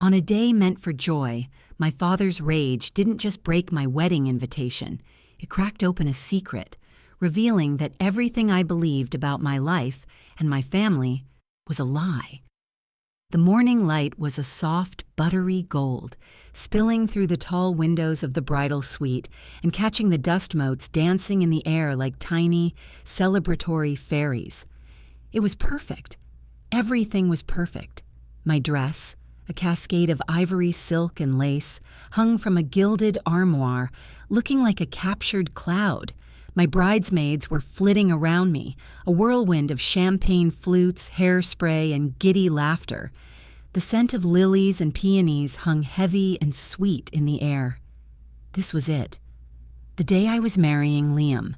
On a day meant for joy, my father's rage didn't just break my wedding invitation, it cracked open a secret, revealing that everything I believed about my life and my family was a lie. The morning light was a soft, buttery gold, spilling through the tall windows of the bridal suite and catching the dust motes dancing in the air like tiny, celebratory fairies. It was perfect. Everything was perfect. My dress, a cascade of ivory silk and lace, hung from a gilded armoire, looking like a captured cloud. My bridesmaids were flitting around me, a whirlwind of champagne flutes, hairspray, and giddy laughter. The scent of lilies and peonies hung heavy and sweet in the air. This was it. The day I was marrying Liam,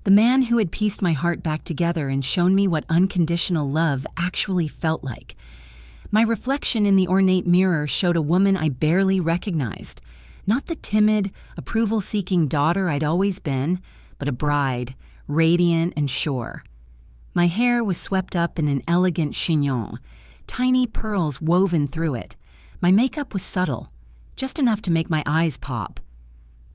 the man who had pieced my heart back together and shown me what unconditional love actually felt like. My reflection in the ornate mirror showed a woman I barely recognized, not the timid, approval-seeking daughter I'd always been, but a bride, radiant and sure. My hair was swept up in an elegant chignon, tiny pearls woven through it. My makeup was subtle, just enough to make my eyes pop.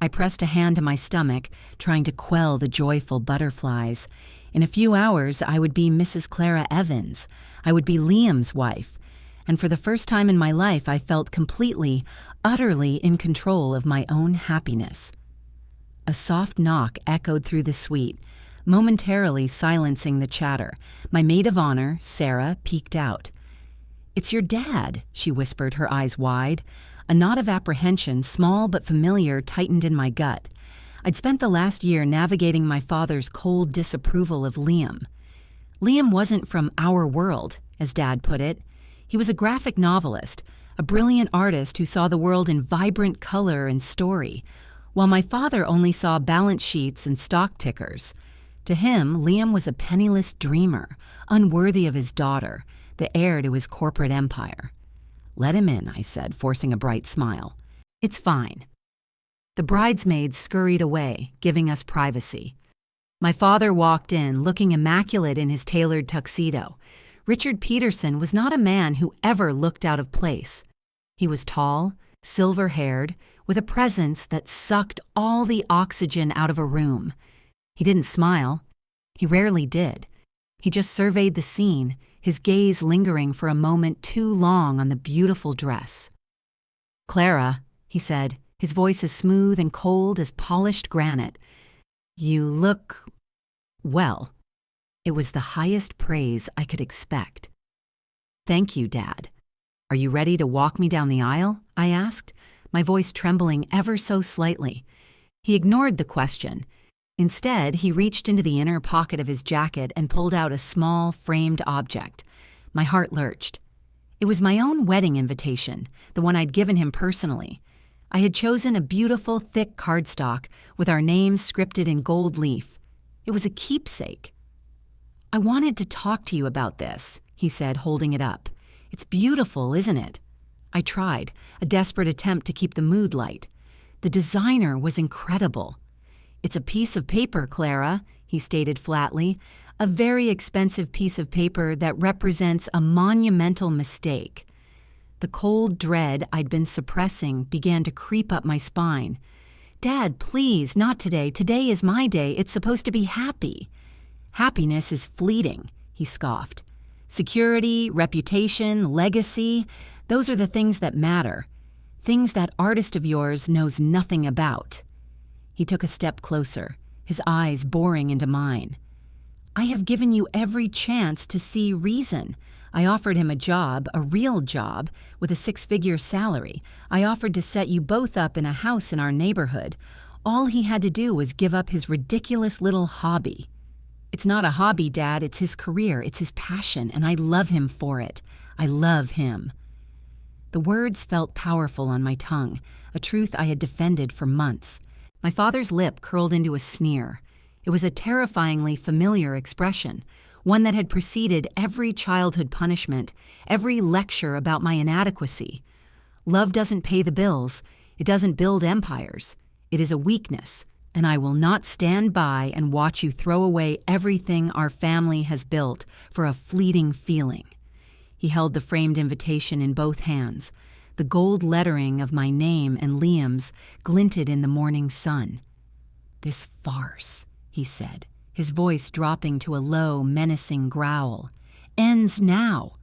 I pressed a hand to my stomach, trying to quell the joyful butterflies. In a few hours, I would be Mrs. Clara Evans. I would be Liam's wife. And for the first time in my life, I felt completely, utterly in control of my own happiness. A soft knock echoed through the suite, momentarily silencing the chatter. My maid of honor, Sarah, peeked out. "It's your dad," she whispered, her eyes wide. A knot of apprehension, small but familiar, tightened in my gut. I'd spent the last year navigating my father's cold disapproval of Liam. Liam wasn't from our world, as Dad put it. He was a graphic novelist, a brilliant artist who saw the world in vibrant color and story, while my father only saw balance sheets and stock tickers. To him, Liam was a penniless dreamer, unworthy of his daughter, the heir to his corporate empire. "Let him in," I said, forcing a bright smile. "It's fine." The bridesmaids scurried away, giving us privacy. My father walked in, looking immaculate in his tailored tuxedo. Richard Peterson was not a man who ever looked out of place. He was tall, silver-haired, with a presence that sucked all the oxygen out of a room. He didn't smile. He rarely did. He just surveyed the scene, his gaze lingering for a moment too long on the beautiful dress. "Clara," he said, his voice as smooth and cold as polished granite, "you look, well." It was the highest praise I could expect. "Thank you, Dad. Are you ready to walk me down the aisle?" I asked, my voice trembling ever so slightly. He ignored the question. Instead, he reached into the inner pocket of his jacket and pulled out a small, framed object. My heart lurched. It was my own wedding invitation, the one I'd given him personally. I had chosen a beautiful, thick cardstock with our names scripted in gold leaf. It was a keepsake. "I wanted to talk to you about this," he said, holding it up. "It's beautiful, isn't it?" I tried, a desperate attempt to keep the mood light. The designer was incredible. "It's a piece of paper, Clara," he stated flatly, "a very expensive piece of paper that represents a monumental mistake." The cold dread I'd been suppressing began to creep up my spine. "Dad, please, not today. Today is my day. It's supposed to be happy." "Happiness is fleeting," he scoffed. "Security, reputation, legacy, those are the things that matter. Things that artist of yours knows nothing about." He took a step closer, his eyes boring into mine. "I have given you every chance to see reason. I offered him a job, a real job, with a 6-figure salary. I offered to set you both up in a house in our neighborhood. All he had to do was give up his ridiculous little hobby." "It's not a hobby, Dad. It's his career. It's his passion, and I love him for it. I love him." The words felt powerful on my tongue, a truth I had defended for months. My father's lip curled into a sneer. It was a terrifyingly familiar expression, one that had preceded every childhood punishment, every lecture about my inadequacy. Love doesn't pay the bills. It doesn't build empires. It is a weakness, and I will not stand by and watch you throw away everything our family has built for a fleeting feeling. He held the framed invitation in both hands. The gold lettering of my name and Liam's glinted in the morning sun. "This farce," he said, his voice dropping to a low, menacing growl, "ends now."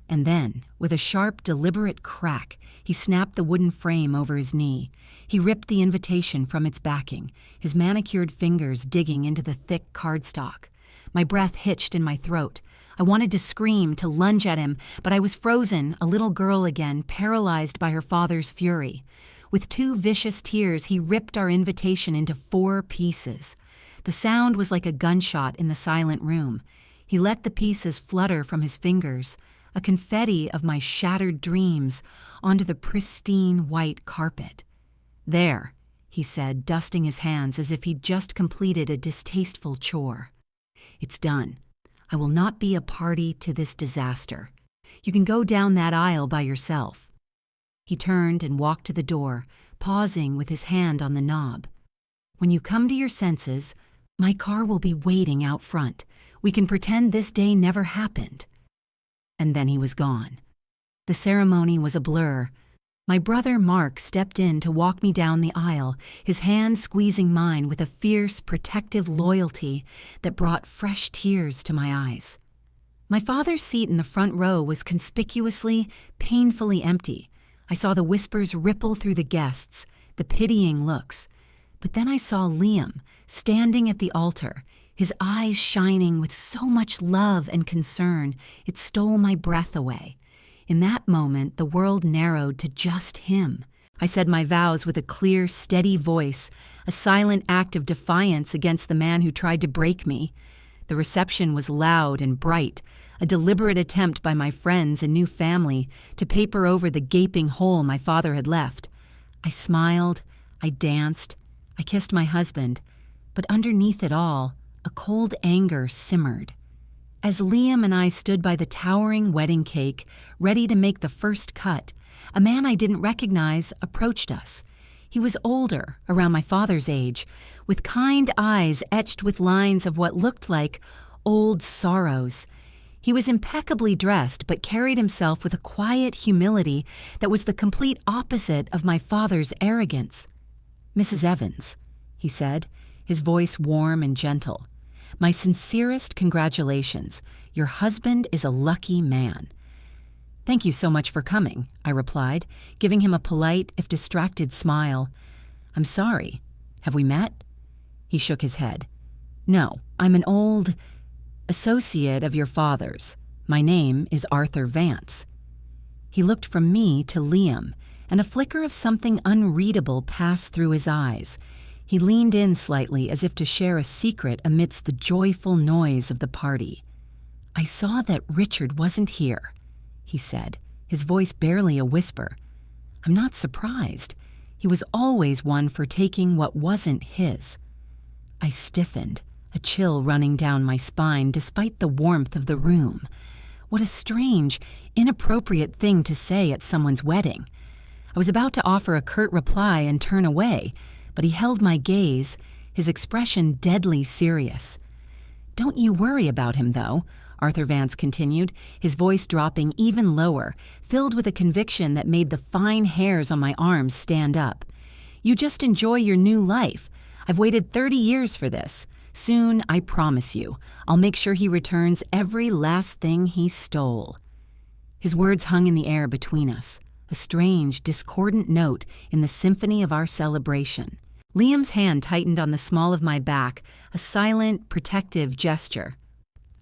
And then, with a sharp, deliberate crack, he snapped the wooden frame over his knee. He ripped the invitation from its backing, his manicured fingers digging into the thick cardstock. My breath hitched in my throat. I wanted to scream, to lunge at him, but I was frozen, a little girl again, paralyzed by her father's fury. With 2 vicious tears, he ripped our invitation into 4 pieces. The sound was like a gunshot in the silent room. He let the pieces flutter from his fingers, a confetti of my shattered dreams, onto the pristine white carpet. "There," he said, dusting his hands as if he'd just completed a distasteful chore. "It's done. I will not be a party to this disaster. You can go down that aisle by yourself." He turned and walked to the door, pausing with his hand on the knob. "When you come to your senses, my car will be waiting out front. We can pretend this day never happened." And then he was gone. The ceremony was a blur. My brother Mark stepped in to walk me down the aisle, his hand squeezing mine with a fierce, protective loyalty that brought fresh tears to my eyes. My father's seat in the front row was conspicuously, painfully empty. I saw the whispers ripple through the guests, the pitying looks. But then I saw Liam, standing at the altar, his eyes shining with so much love and concern, it stole my breath away. In that moment, the world narrowed to just him. I said my vows with a clear, steady voice, a silent act of defiance against the man who tried to break me. The reception was loud and bright, a deliberate attempt by my friends and new family to paper over the gaping hole my father had left. I smiled, I danced, I kissed my husband, but underneath it all, a cold anger simmered. As Liam and I stood by the towering wedding cake, ready to make the first cut, a man I didn't recognize approached us. He was older, around my father's age, with kind eyes etched with lines of what looked like old sorrows. He was impeccably dressed, but carried himself with a quiet humility that was the complete opposite of my father's arrogance. "Mrs. Evans," he said, his voice warm and gentle. "My sincerest congratulations. Your husband is a lucky man." "Thank you so much for coming," I replied, giving him a polite, if distracted smile. "I'm sorry. Have we met?" He shook his head. "No, I'm an old associate of your father's. My name is Arthur Vance." He looked from me to Liam, and a flicker of something unreadable passed through his eyes. He leaned in slightly as if to share a secret amidst the joyful noise of the party. "I saw that Richard wasn't here," he said, his voice barely a whisper. "I'm not surprised. He was always one for taking what wasn't his." I stiffened, a chill running down my spine despite the warmth of the room. What a strange, inappropriate thing to say at someone's wedding. I was about to offer a curt reply and turn away, but he held my gaze, his expression deadly serious. "Don't you worry about him, though," Arthur Vance continued, his voice dropping even lower, filled with a conviction that made the fine hairs on my arms stand up. "You just enjoy your new life. I've waited 30 years for this. Soon, I promise you, I'll make sure he returns every last thing he stole." His words hung in the air between us, a strange, discordant note in the symphony of our celebration. Liam's hand tightened on the small of my back, a silent, protective gesture.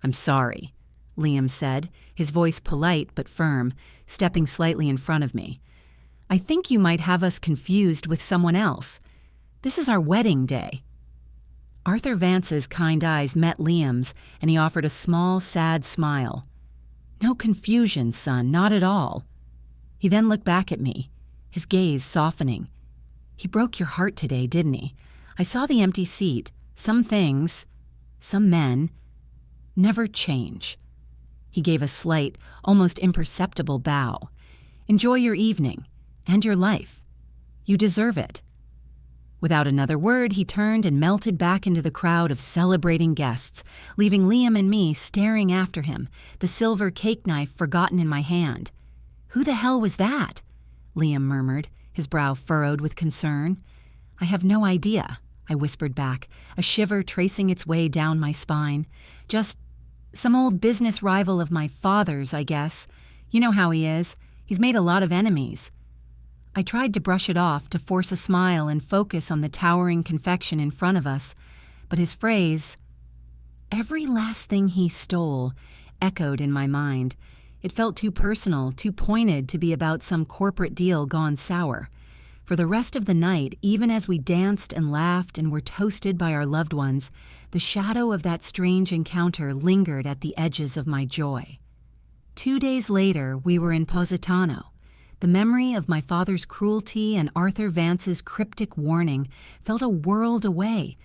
"I'm sorry," Liam said, his voice polite but firm, stepping slightly in front of me. "I think you might have us confused with someone else. This is our wedding day." Arthur Vance's kind eyes met Liam's, and he offered a small, sad smile. "No confusion, son, not at all." He then looked back at me, his gaze softening. "He broke your heart today, didn't he? I saw the empty seat. Some things, some men, never change." He gave a slight, almost imperceptible bow. "Enjoy your evening, and your life. You deserve it." Without another word, he turned and melted back into the crowd of celebrating guests, leaving Liam and me staring after him, the silver cake knife forgotten in my hand. "Who the hell was that?" Liam murmured, his brow furrowed with concern. I have no idea, I whispered back, a shiver tracing its way down my spine. Just some old business rival of my father's, I guess. You know how he is. He's made a lot of enemies. I tried to brush it off, to force a smile and focus on the towering confection in front of us, but his phrase, "every last thing he stole," echoed in my mind. It felt too personal, too pointed to be about some corporate deal gone sour. For the rest of the night, even as we danced and laughed and were toasted by our loved ones, the shadow of that strange encounter lingered at the edges of my joy. 2 days later, we were in Positano. The memory of my father's cruelty and Arthur Vance's cryptic warning felt a world away,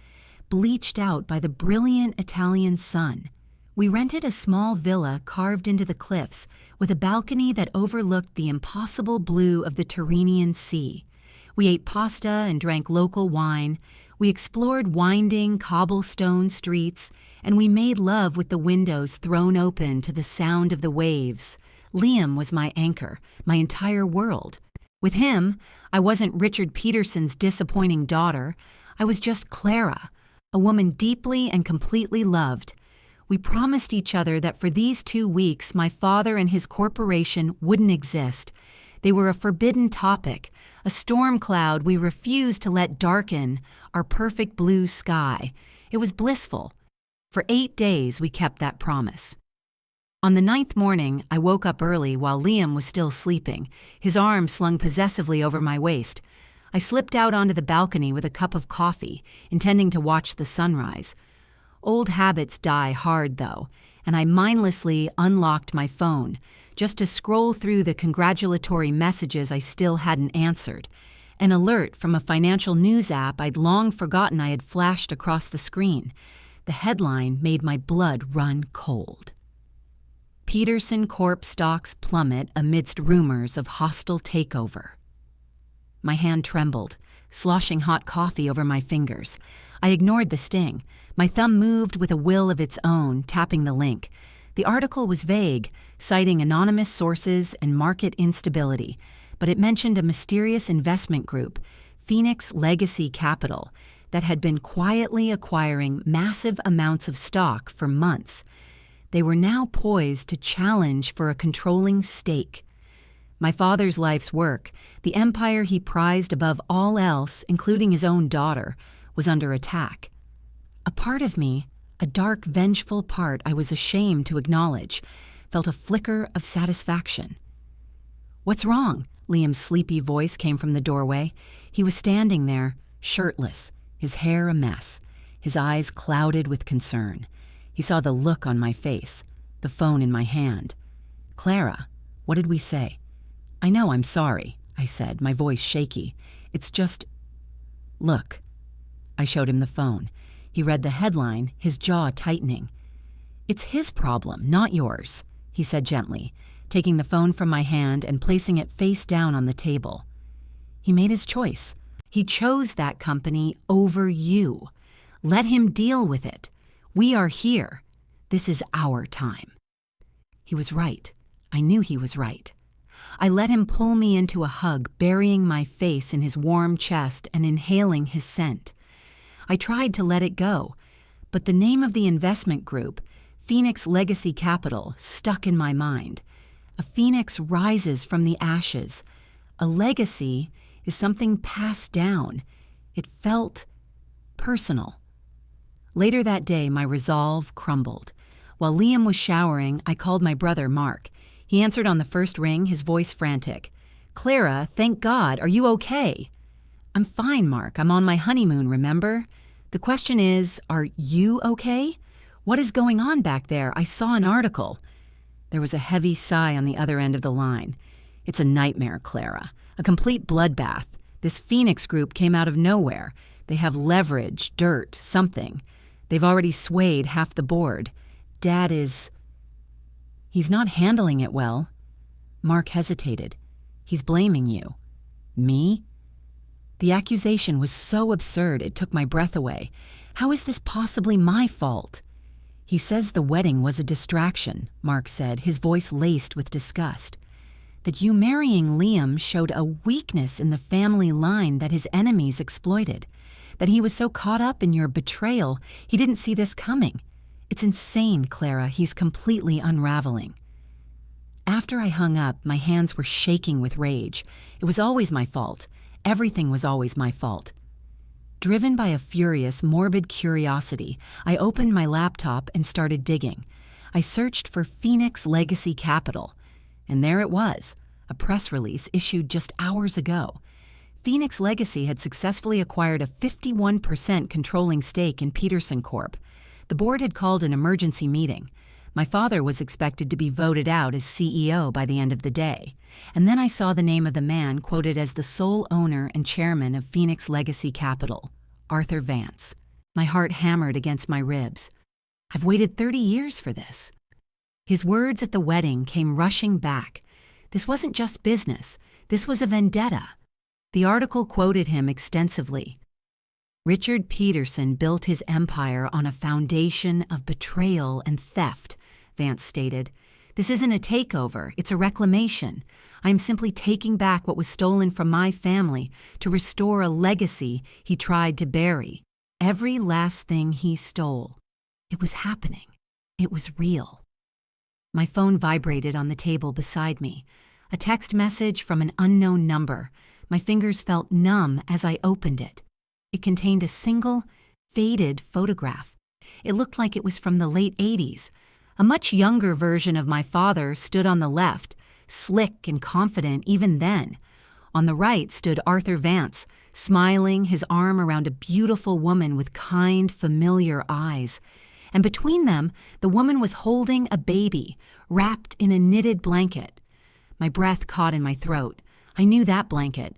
bleached out by the brilliant Italian sun. We rented a small villa carved into the cliffs with a balcony that overlooked the impossible blue of the Tyrrhenian Sea. We ate pasta and drank local wine. We explored winding cobblestone streets, and we made love with the windows thrown open to the sound of the waves. Liam was my anchor, my entire world. With him, I wasn't Richard Peterson's disappointing daughter. I was just Clara, a woman deeply and completely loved. We promised each other that for these 2 weeks, my father and his corporation wouldn't exist. They were a forbidden topic, a storm cloud we refused to let darken our perfect blue sky. It was blissful. For 8 days, we kept that promise. On the 9th morning, I woke up early while Liam was still sleeping, his arm slung possessively over my waist. I slipped out onto the balcony with a cup of coffee, intending to watch the sunrise. Old habits die hard, though, and I mindlessly unlocked my phone, just to scroll through the congratulatory messages I still hadn't answered. An alert from a financial news app I'd long forgotten I had flashed across the screen. The headline made my blood run cold. Peterson Corp stocks plummet amidst rumors of hostile takeover. My hand trembled, sloshing hot coffee over my fingers. I ignored the sting. My thumb moved with a will of its own, tapping the link. The article was vague, citing anonymous sources and market instability, but it mentioned a mysterious investment group, Phoenix Legacy Capital, that had been quietly acquiring massive amounts of stock for months. They were now poised to challenge for a controlling stake. My father's life's work, the empire he prized above all else, including his own daughter, was under attack. A part of me, a dark, vengeful part I was ashamed to acknowledge, felt a flicker of satisfaction. "What's wrong?" Liam's sleepy voice came from the doorway. He was standing there, shirtless, his hair a mess, his eyes clouded with concern. He saw the look on my face, the phone in my hand. "Clara, what did we say?" "I know, I'm sorry," I said, my voice shaky. "It's just... Look." I showed him the phone. He read the headline, his jaw tightening. "It's his problem, not yours," he said gently, taking the phone from my hand and placing it face down on the table. "He made his choice. He chose that company over you. Let him deal with it. We are here. This is our time." He was right. I knew he was right. I let him pull me into a hug, burying my face in his warm chest and inhaling his scent. I tried to let it go, but the name of the investment group, Phoenix Legacy Capital, stuck in my mind. A phoenix rises from the ashes. A legacy is something passed down. It felt personal. Later that day, my resolve crumbled. While Liam was showering, I called my brother, Mark. He answered on the first ring, his voice frantic. "Clara, thank God, are you okay?" "I'm fine, Mark. I'm on my honeymoon, remember? The question is, are you okay? What is going on back there? I saw an article." There was a heavy sigh on the other end of the line. "It's a nightmare, Clara. A complete bloodbath. This Phoenix group came out of nowhere. They have leverage, dirt, something. They've already swayed half the board. Dad is... He's not handling it well." Mark hesitated. "He's blaming you." "Me?" The accusation was so absurd it took my breath away. How is this possibly my fault? "He says the wedding was a distraction," Mark said, his voice laced with disgust. that you marrying Liam showed a weakness in the family line that his enemies exploited, that he was so caught up in your betrayal he didn't see this coming. It's insane, Clara. He's completely unraveling." After I hung up, my hands were shaking with rage. It was always my fault. Everything was always my fault. Driven by a furious, morbid curiosity, I opened my laptop and started digging. I searched for Phoenix Legacy Capital, and there it was, a press release issued just hours ago. Phoenix Legacy had successfully acquired a 51% controlling stake in Peterson Corp. The board had called an emergency meeting. My father was expected to be voted out as CEO by the end of the day. And then I saw the name of the man quoted as the sole owner and chairman of Phoenix Legacy Capital, Arthur Vance. My heart hammered against my ribs. I've waited 30 years for this. His words at the wedding came rushing back. This wasn't just business. This was a vendetta. The article quoted him extensively. Richard Peterson built his empire on a foundation of betrayal and theft, Vance stated. This isn't a takeover, it's a reclamation. I am simply taking back what was stolen from my family to restore a legacy he tried to bury. Every last thing he stole. It was happening. It was real. My phone vibrated on the table beside me. A text message from an unknown number. My fingers felt numb as I opened it. It contained a single, faded photograph. It looked like it was from the late 80s. A much younger version of my father stood on the left, slick and confident even then. On the right stood Arthur Vance, smiling, his arm around a beautiful woman with kind, familiar eyes. And between them, the woman was holding a baby, wrapped in a knitted blanket. My breath caught in my throat. I knew that blanket.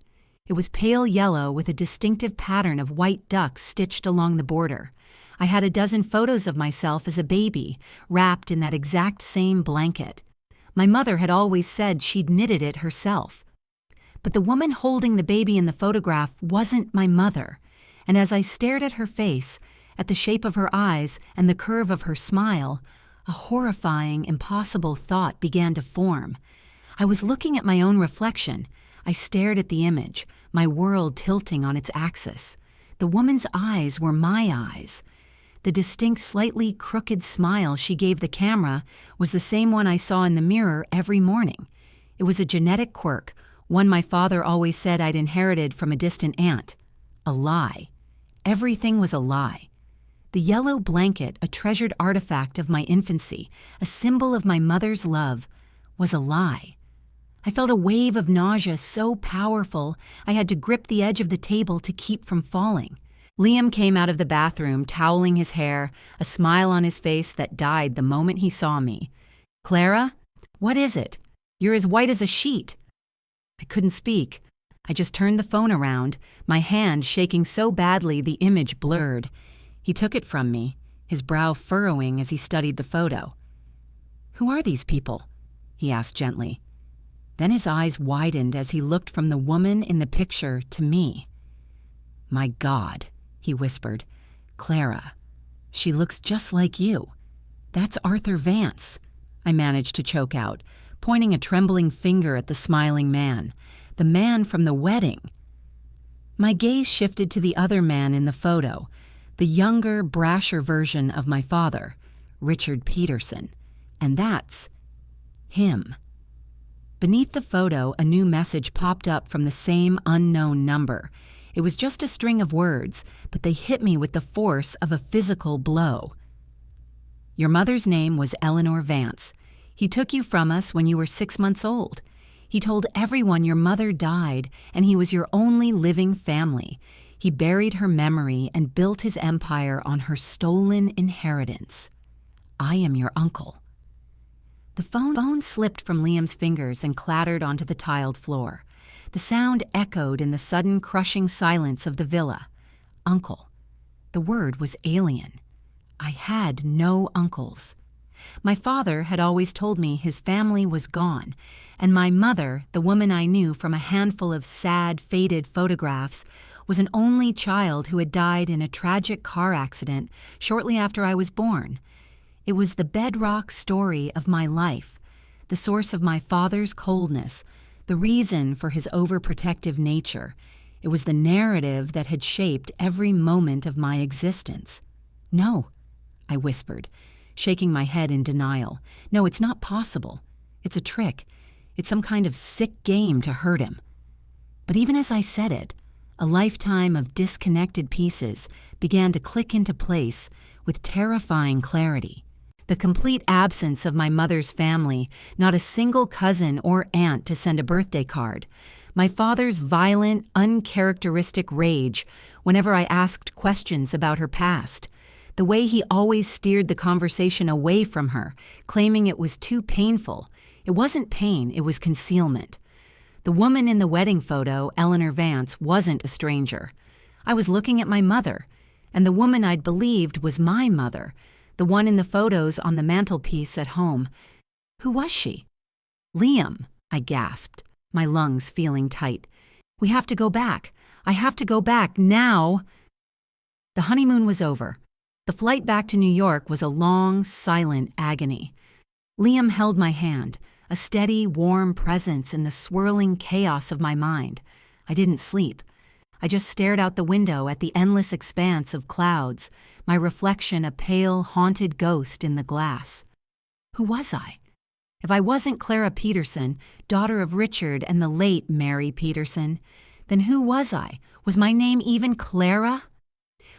It was pale yellow with a distinctive pattern of white ducks stitched along the border. I had a dozen photos of myself as a baby, wrapped in that exact same blanket. My mother had always said she'd knitted it herself. But the woman holding the baby in the photograph wasn't my mother, and as I stared at her face, at the shape of her eyes and the curve of her smile, a horrifying, impossible thought began to form. I was looking at my own reflection. I stared at the image, my world tilting on its axis. The woman's eyes were my eyes. The distinct, slightly crooked smile she gave the camera was the same one I saw in the mirror every morning. It was a genetic quirk, one my father always said I'd inherited from a distant aunt. A lie. Everything was a lie. The yellow blanket, a treasured artifact of my infancy, a symbol of my mother's love, was a lie. I felt a wave of nausea so powerful I had to grip the edge of the table to keep from falling. Liam came out of the bathroom, toweling his hair, a smile on his face that died the moment he saw me. "Clara, what is it? You're as white as a sheet." I couldn't speak. I just turned the phone around, my hand shaking so badly the image blurred. He took it from me, his brow furrowing as he studied the photo. "Who are these people?" he asked gently. Then his eyes widened as he looked from the woman in the picture to me. "My God," he whispered. "Clara, she looks just like you. That's Arthur Vance," I managed to choke out, pointing a trembling finger at the smiling man. The man from the wedding. My gaze shifted to the other man in the photo, the younger, brasher version of my father, Richard Peterson. And that's him. Beneath the photo, a new message popped up from the same unknown number. It was just a string of words, but they hit me with the force of a physical blow. "Your mother's name was Eleanor Vance. He took you from us when you were 6 months old. He told everyone your mother died and he was your only living family. He buried her memory and built his empire on her stolen inheritance. I am your uncle." The phone slipped from Liam's fingers and clattered onto the tiled floor. The sound echoed in the sudden crushing silence of the villa. Uncle. The word was alien. I had no uncles. My father had always told me his family was gone, and my mother, the woman I knew from a handful of sad, faded photographs, was an only child who had died in a tragic car accident shortly after I was born. It was the bedrock story of my life, the source of my father's coldness, the reason for his overprotective nature. It was the narrative that had shaped every moment of my existence. "No," I whispered, shaking my head in denial. "No, it's not possible. It's a trick. It's some kind of sick game to hurt him." But even as I said it, a lifetime of disconnected pieces began to click into place with terrifying clarity. The complete absence of my mother's family, not a single cousin or aunt to send a birthday card. My father's violent, uncharacteristic rage whenever I asked questions about her past. The way he always steered the conversation away from her, claiming it was too painful. It wasn't pain, it was concealment. The woman in the wedding photo, Eleanor Vance, wasn't a stranger. I was looking at my mother, and the woman I'd believed was my mother, the one in the photos on the mantelpiece at home. Who was she? "Liam," I gasped, my lungs feeling tight. "We have to go back. I have to go back now." The honeymoon was over. The flight back to New York was a long, silent agony. Liam held my hand, a steady, warm presence in the swirling chaos of my mind. I didn't sleep. I just stared out the window at the endless expanse of clouds, my reflection a pale, haunted ghost in the glass. Who was I? If I wasn't Clara Peterson, daughter of Richard and the late Mary Peterson, then who was I? Was my name even Clara?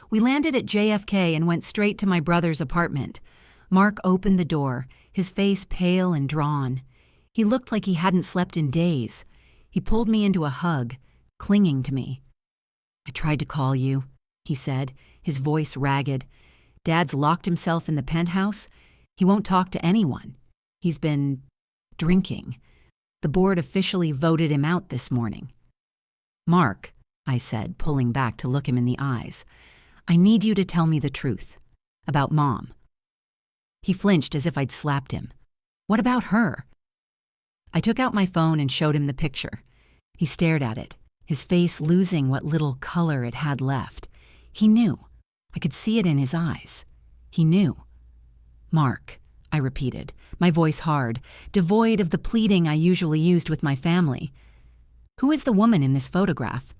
We landed at JFK and went straight to my brother's apartment. Mark opened the door, his face pale and drawn. He looked like he hadn't slept in days. He pulled me into a hug, clinging to me. "I tried to call you," he said, his voice ragged. "Dad's locked himself in the penthouse. He won't talk to anyone. He's been drinking. The board officially voted him out this morning." "Mark," I said, pulling back to look him in the eyes, "I need you to tell me the truth. About Mom." He flinched as if I'd slapped him. "What about her?" I took out my phone and showed him the picture. He stared at it, his face losing what little color it had left. He knew. I could see it in his eyes. He knew. "Mark," I repeated, my voice hard, devoid of the pleading I usually used with my family. "Who is the woman in this photograph?"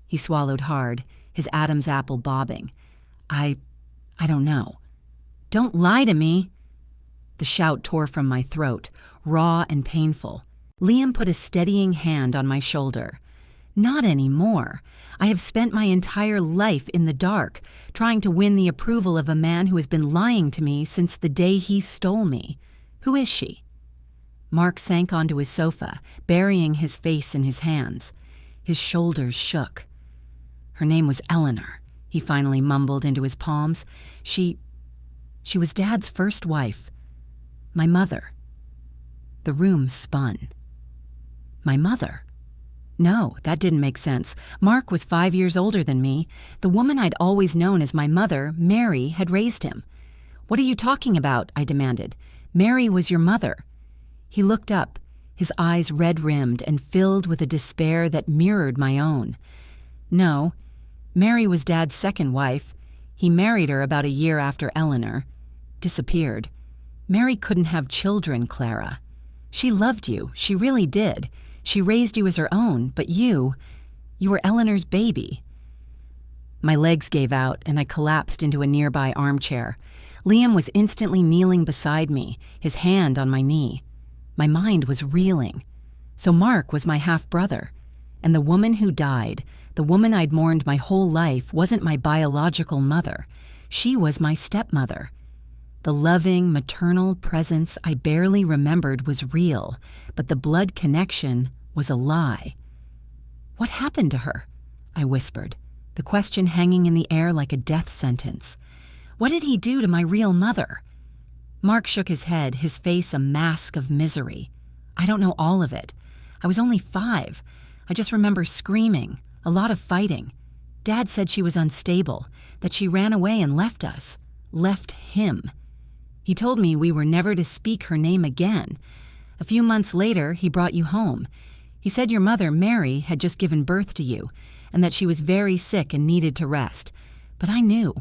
He swallowed hard, his Adam's apple bobbing. I don't know." "Don't lie to me!" The shout tore from my throat, raw and painful. Liam put a steadying hand on my shoulder. "Not anymore. I have spent my entire life in the dark, trying to win the approval of a man who has been lying to me since the day he stole me. Who is she?" Mark sank onto his sofa, burying his face in his hands. His shoulders shook. "Her name was Eleanor," he finally mumbled into his palms. She was Dad's first wife. My mother." The room spun. My mother? No, that didn't make sense. Mark was 5 years older than me. The woman I'd always known as my mother, Mary, had raised him. "What are you talking about?" I demanded. "Mary was your mother." He looked up, his eyes red-rimmed and filled with a despair that mirrored my own. "No, Mary was Dad's second wife. He married her about a year after Eleanor. Disappeared. Mary couldn't have children, Clara. She loved you, she really did. She raised you as her own, but you were Eleanor's baby." My legs gave out and I collapsed into a nearby armchair. Liam was instantly kneeling beside me, his hand on my knee. My mind was reeling. So Mark was my half-brother. And the woman who died, the woman I'd mourned my whole life, wasn't my biological mother. She was my stepmother. The loving, maternal presence I barely remembered was real, but the blood connection was a lie. "What happened to her?" I whispered, the question hanging in the air like a death sentence. "What did he do to my real mother?" Mark shook his head, his face a mask of misery. "I don't know all of it. I was only 5. I just remember screaming, a lot of fighting. Dad said she was unstable, that she ran away and left us. Left him. He told me we were never to speak her name again. A few months later, he brought you home. He said your mother, Mary, had just given birth to you, and that she was very sick and needed to rest. But I knew.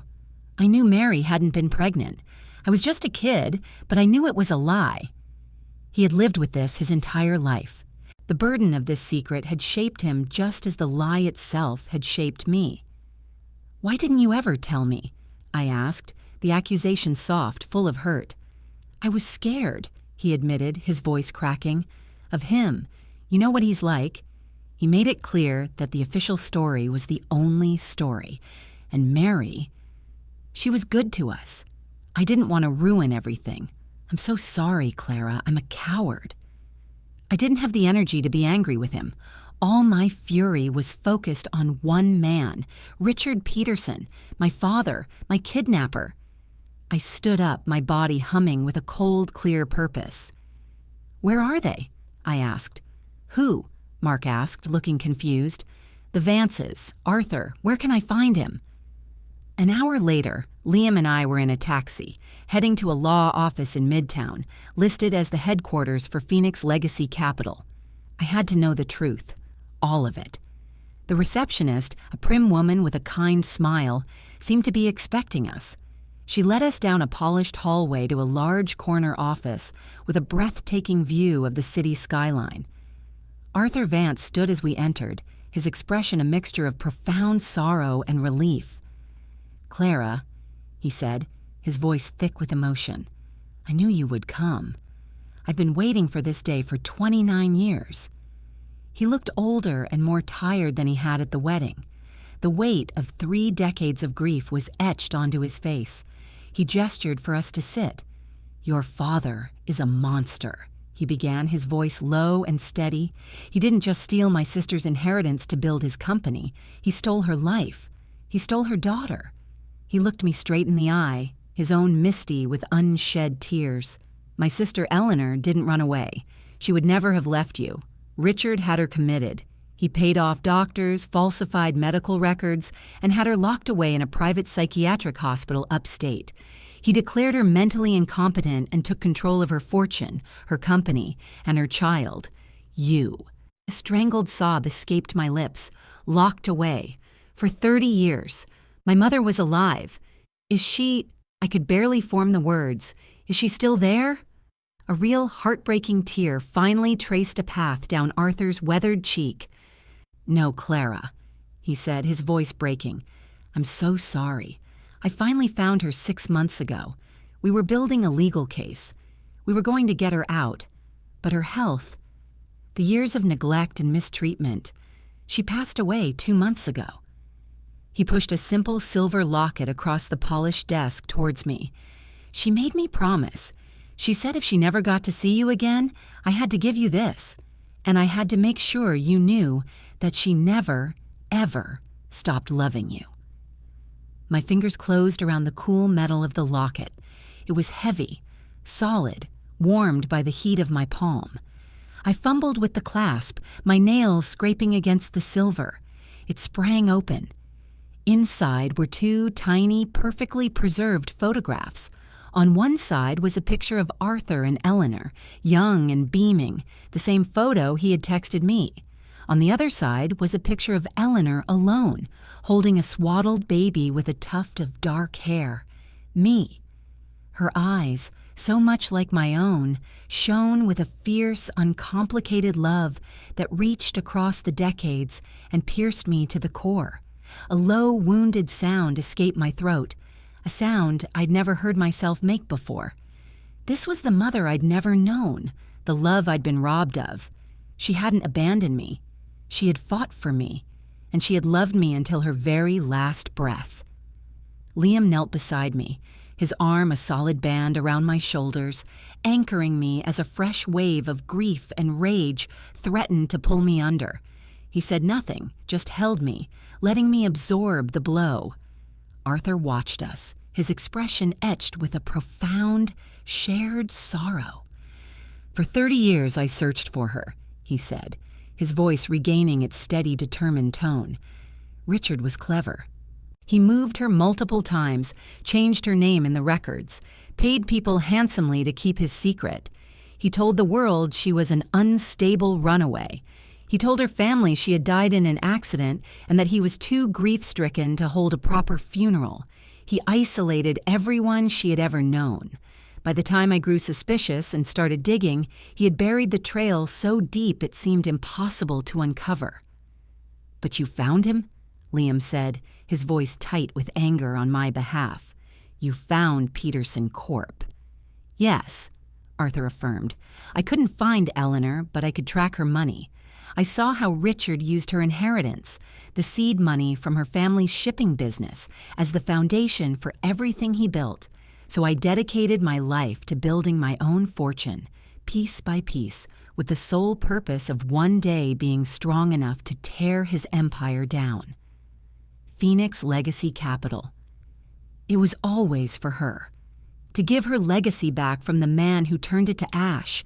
I knew Mary hadn't been pregnant. I was just a kid, but I knew it was a lie." He had lived with this his entire life. The burden of this secret had shaped him just as the lie itself had shaped me. "Why didn't you ever tell me?" I asked, the accusation soft, full of hurt. "I was scared," he admitted, his voice cracking. "Of him. You know what he's like." He made it clear that the official story was the only story. And Mary, she was good to us. I didn't want to ruin everything. "I'm so sorry, Clara. I'm a coward." I didn't have the energy to be angry with him. All my fury was focused on one man, Richard Peterson, my father, my kidnapper. I stood up, my body humming with a cold, clear purpose. "Where are they?" I asked. "Who?" Mark asked, looking confused. "The Vances. Arthur. Where can I find him?" An hour later, Liam and I were in a taxi, heading to a law office in Midtown, listed as the headquarters for Phoenix Legacy Capital. I had to know the truth. All of it. The receptionist, a prim woman with a kind smile, seemed to be expecting us. She led us down a polished hallway to a large corner office with a breathtaking view of the city skyline. Arthur Vance stood as we entered, his expression a mixture of profound sorrow and relief. "Clara," he said, his voice thick with emotion, "I knew you would come. I've been waiting for this day for 29 years. He looked older and more tired than he had at the wedding. The weight of 3 decades of grief was etched onto his face. He gestured for us to sit. "Your father is a monster," he began, his voice low and steady. "He didn't just steal my sister's inheritance to build his company. He stole her life. He stole her daughter." He looked me straight in the eye, his own misty with unshed tears. "My sister Eleanor didn't run away. She would never have left you. Richard had her committed. He paid off doctors, falsified medical records, and had her locked away in a private psychiatric hospital upstate. He declared her mentally incompetent and took control of her fortune, her company, and her child. You." A strangled sob escaped my lips, locked away. "For 30 years. My mother was alive. Is she—" I could barely form the words. "Is she still there?" A real heartbreaking tear finally traced a path down Arthur's weathered cheek. "No, Clara," he said, his voice breaking. "I'm so sorry. I finally found her 6 months ago. We were building a legal case. We were going to get her out. But her health, the years of neglect and mistreatment, she passed away 2 months ago." He pushed a simple silver locket across the polished desk towards me. "She made me promise. She said if she never got to see you again, I had to give you this. And I had to make sure you knew that she never, ever stopped loving you." My fingers closed around the cool metal of the locket. It was heavy, solid, warmed by the heat of my palm. I fumbled with the clasp, my nails scraping against the silver. It sprang open. Inside were 2 tiny, perfectly preserved photographs. On one side was a picture of Arthur and Eleanor, young and beaming, the same photo he had texted me. On the other side was a picture of Eleanor alone, holding a swaddled baby with a tuft of dark hair. Me. Her eyes, so much like my own, shone with a fierce, uncomplicated love that reached across the decades and pierced me to the core. A low, wounded sound escaped my throat, a sound I'd never heard myself make before. This was the mother I'd never known, the love I'd been robbed of. She hadn't abandoned me. She had fought for me, and she had loved me until her very last breath. Liam knelt beside me, his arm a solid band around my shoulders, anchoring me as a fresh wave of grief and rage threatened to pull me under. He said nothing, just held me, letting me absorb the blow. Arthur watched us, his expression etched with a profound, shared sorrow. "For 30 years I searched for her," he said, his voice regaining its steady, determined tone. "Richard was clever. He moved her multiple times, changed her name in the records, paid people handsomely to keep his secret. He told the world she was an unstable runaway. He told her family she had died in an accident and that he was too grief-stricken to hold a proper funeral. He isolated everyone she had ever known. By the time I grew suspicious and started digging, he had buried the trail so deep it seemed impossible to uncover. "But you found him?" Liam said, his voice tight with anger on my behalf. "You found Peterson Corp." "Yes," Arthur affirmed. "I couldn't find Eleanor, but I could track her money. I saw how Richard used her inheritance, the seed money from her family's shipping business, as the foundation for everything he built. So I dedicated my life to building my own fortune, piece by piece, with the sole purpose of one day being strong enough to tear his empire down. Phoenix Legacy Capital. It was always for her. To give her legacy back from the man who turned it to ash."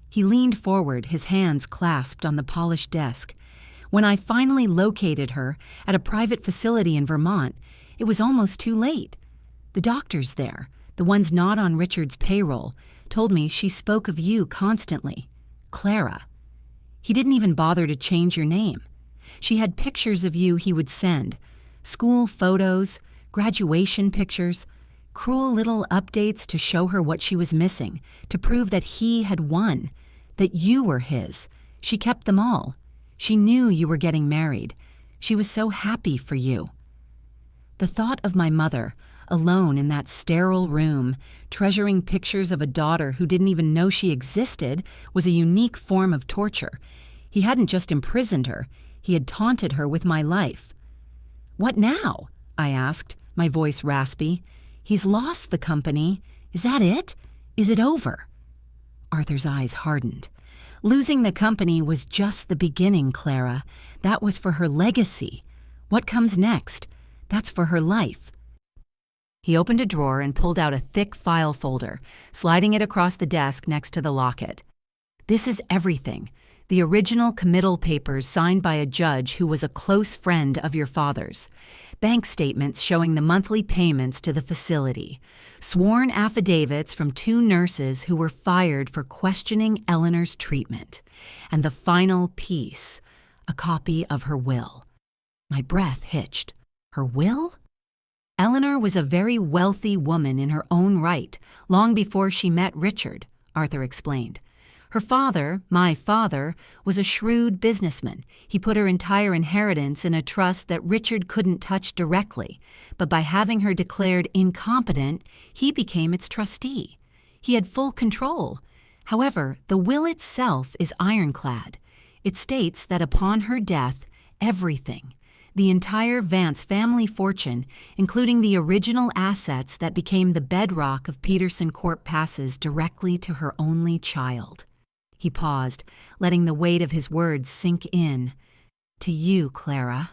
He leaned forward, his hands clasped on the polished desk. "When I finally located her at a private facility in Vermont, it was almost too late. The doctors there, the ones not on Richard's payroll, told me she spoke of you constantly. Clara. He didn't even bother to change your name. She had pictures of you he would send, school photos, graduation pictures, cruel little updates to show her what she was missing, to prove that he had won, that you were his. She kept them all. She knew you were getting married. She was so happy for you." The thought of my mother, alone in that sterile room, treasuring pictures of a daughter who didn't even know she existed, was a unique form of torture. He hadn't just imprisoned her, he had taunted her with my life. "What now?" I asked, my voice raspy. "He's lost the company. Is that it? Is it over?" Arthur's eyes hardened. "Losing the company was just the beginning, Clara. That was for her legacy. What comes next? That's for her life." He opened a drawer and pulled out a thick file folder, sliding it across the desk next to the locket. "This is everything. The original committal papers signed by a judge who was a close friend of your father's. Bank statements showing the monthly payments to the facility. Sworn affidavits from 2 nurses who were fired for questioning Eleanor's treatment. And the final piece, a copy of her will." My breath hitched. Her will? Eleanor was a very wealthy woman in her own right, long before she met Richard, Arthur explained. Her father, my father, was a shrewd businessman. He put her entire inheritance in a trust that Richard couldn't touch directly, but by having her declared incompetent, he became its trustee. He had full control. However, the will itself is ironclad. It states that upon her death, everything, the entire Vance family fortune, including the original assets that became the bedrock of Peterson Corp, passes directly to her only child. He paused, letting the weight of his words sink in. "To you, Clara."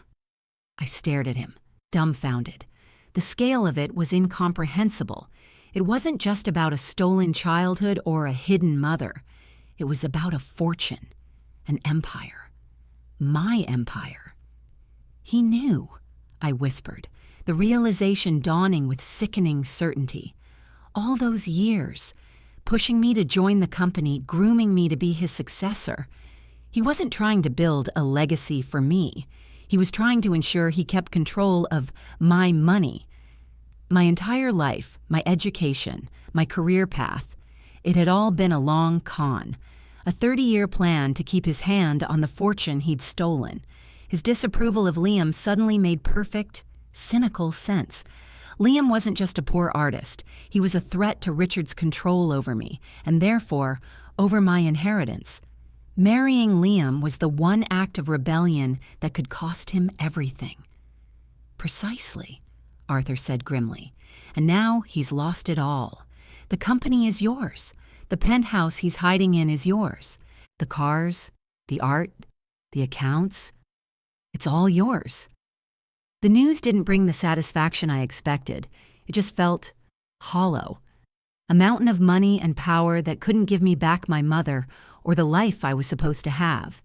I stared at him, dumbfounded. The scale of it was incomprehensible. It wasn't just about a stolen childhood or a hidden mother. It was about a fortune, an empire. My empire. "He knew," I whispered, the realization dawning with sickening certainty. "All those years, pushing me to join the company, grooming me to be his successor. He wasn't trying to build a legacy for me. He was trying to ensure he kept control of my money. My entire life, my education, my career path, it had all been a long con, a 30-year plan to keep his hand on the fortune he'd stolen. His disapproval of Liam suddenly made perfect, cynical sense. Liam wasn't just a poor artist. He was a threat to Richard's control over me, and therefore, over my inheritance. Marrying Liam was the one act of rebellion that could cost him everything." "Precisely," Arthur said grimly. "And now he's lost it all. The company is yours. The penthouse he's hiding in is yours. The cars, the art, the accounts, it's all yours." The news didn't bring the satisfaction I expected. It just felt hollow. A mountain of money and power that couldn't give me back my mother or the life I was supposed to have.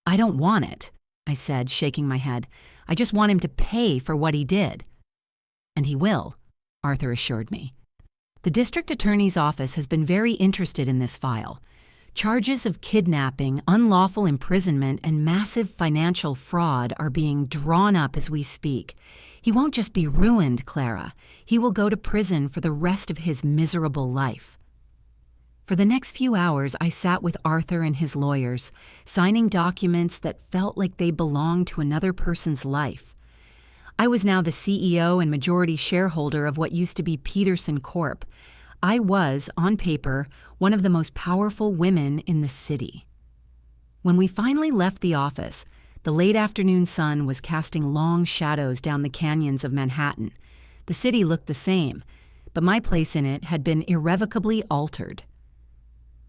"I don't want it," I said, shaking my head. "I just want him to pay for what he did." "And he will," Arthur assured me. "The district attorney's office has been very interested in this file. Charges of kidnapping, unlawful imprisonment, and massive financial fraud are being drawn up as we speak. He won't just be ruined, Clara. He will go to prison for the rest of his miserable life. For the next few hours, I sat with Arthur and his lawyers, signing documents that felt like they belonged to another person's life. I was now the CEO and majority shareholder of what used to be Peterson Corp. I was, on paper, one of the most powerful women in the city. When we finally left the office, the late afternoon sun was casting long shadows down the canyons of Manhattan. The city looked the same, but my place in it had been irrevocably altered.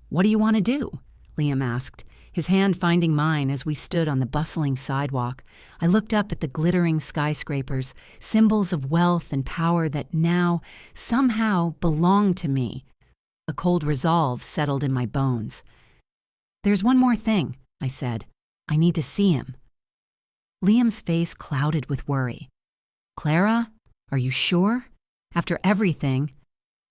"What do you want to do?" Liam asked, his hand finding mine as we stood on the bustling sidewalk. I looked up at the glittering skyscrapers, symbols of wealth and power that now, somehow, belonged to me. A cold resolve settled in my bones. "There's one more thing," I said. "I need to see him." Liam's face clouded with worry. "Clara, are you sure? After everything—"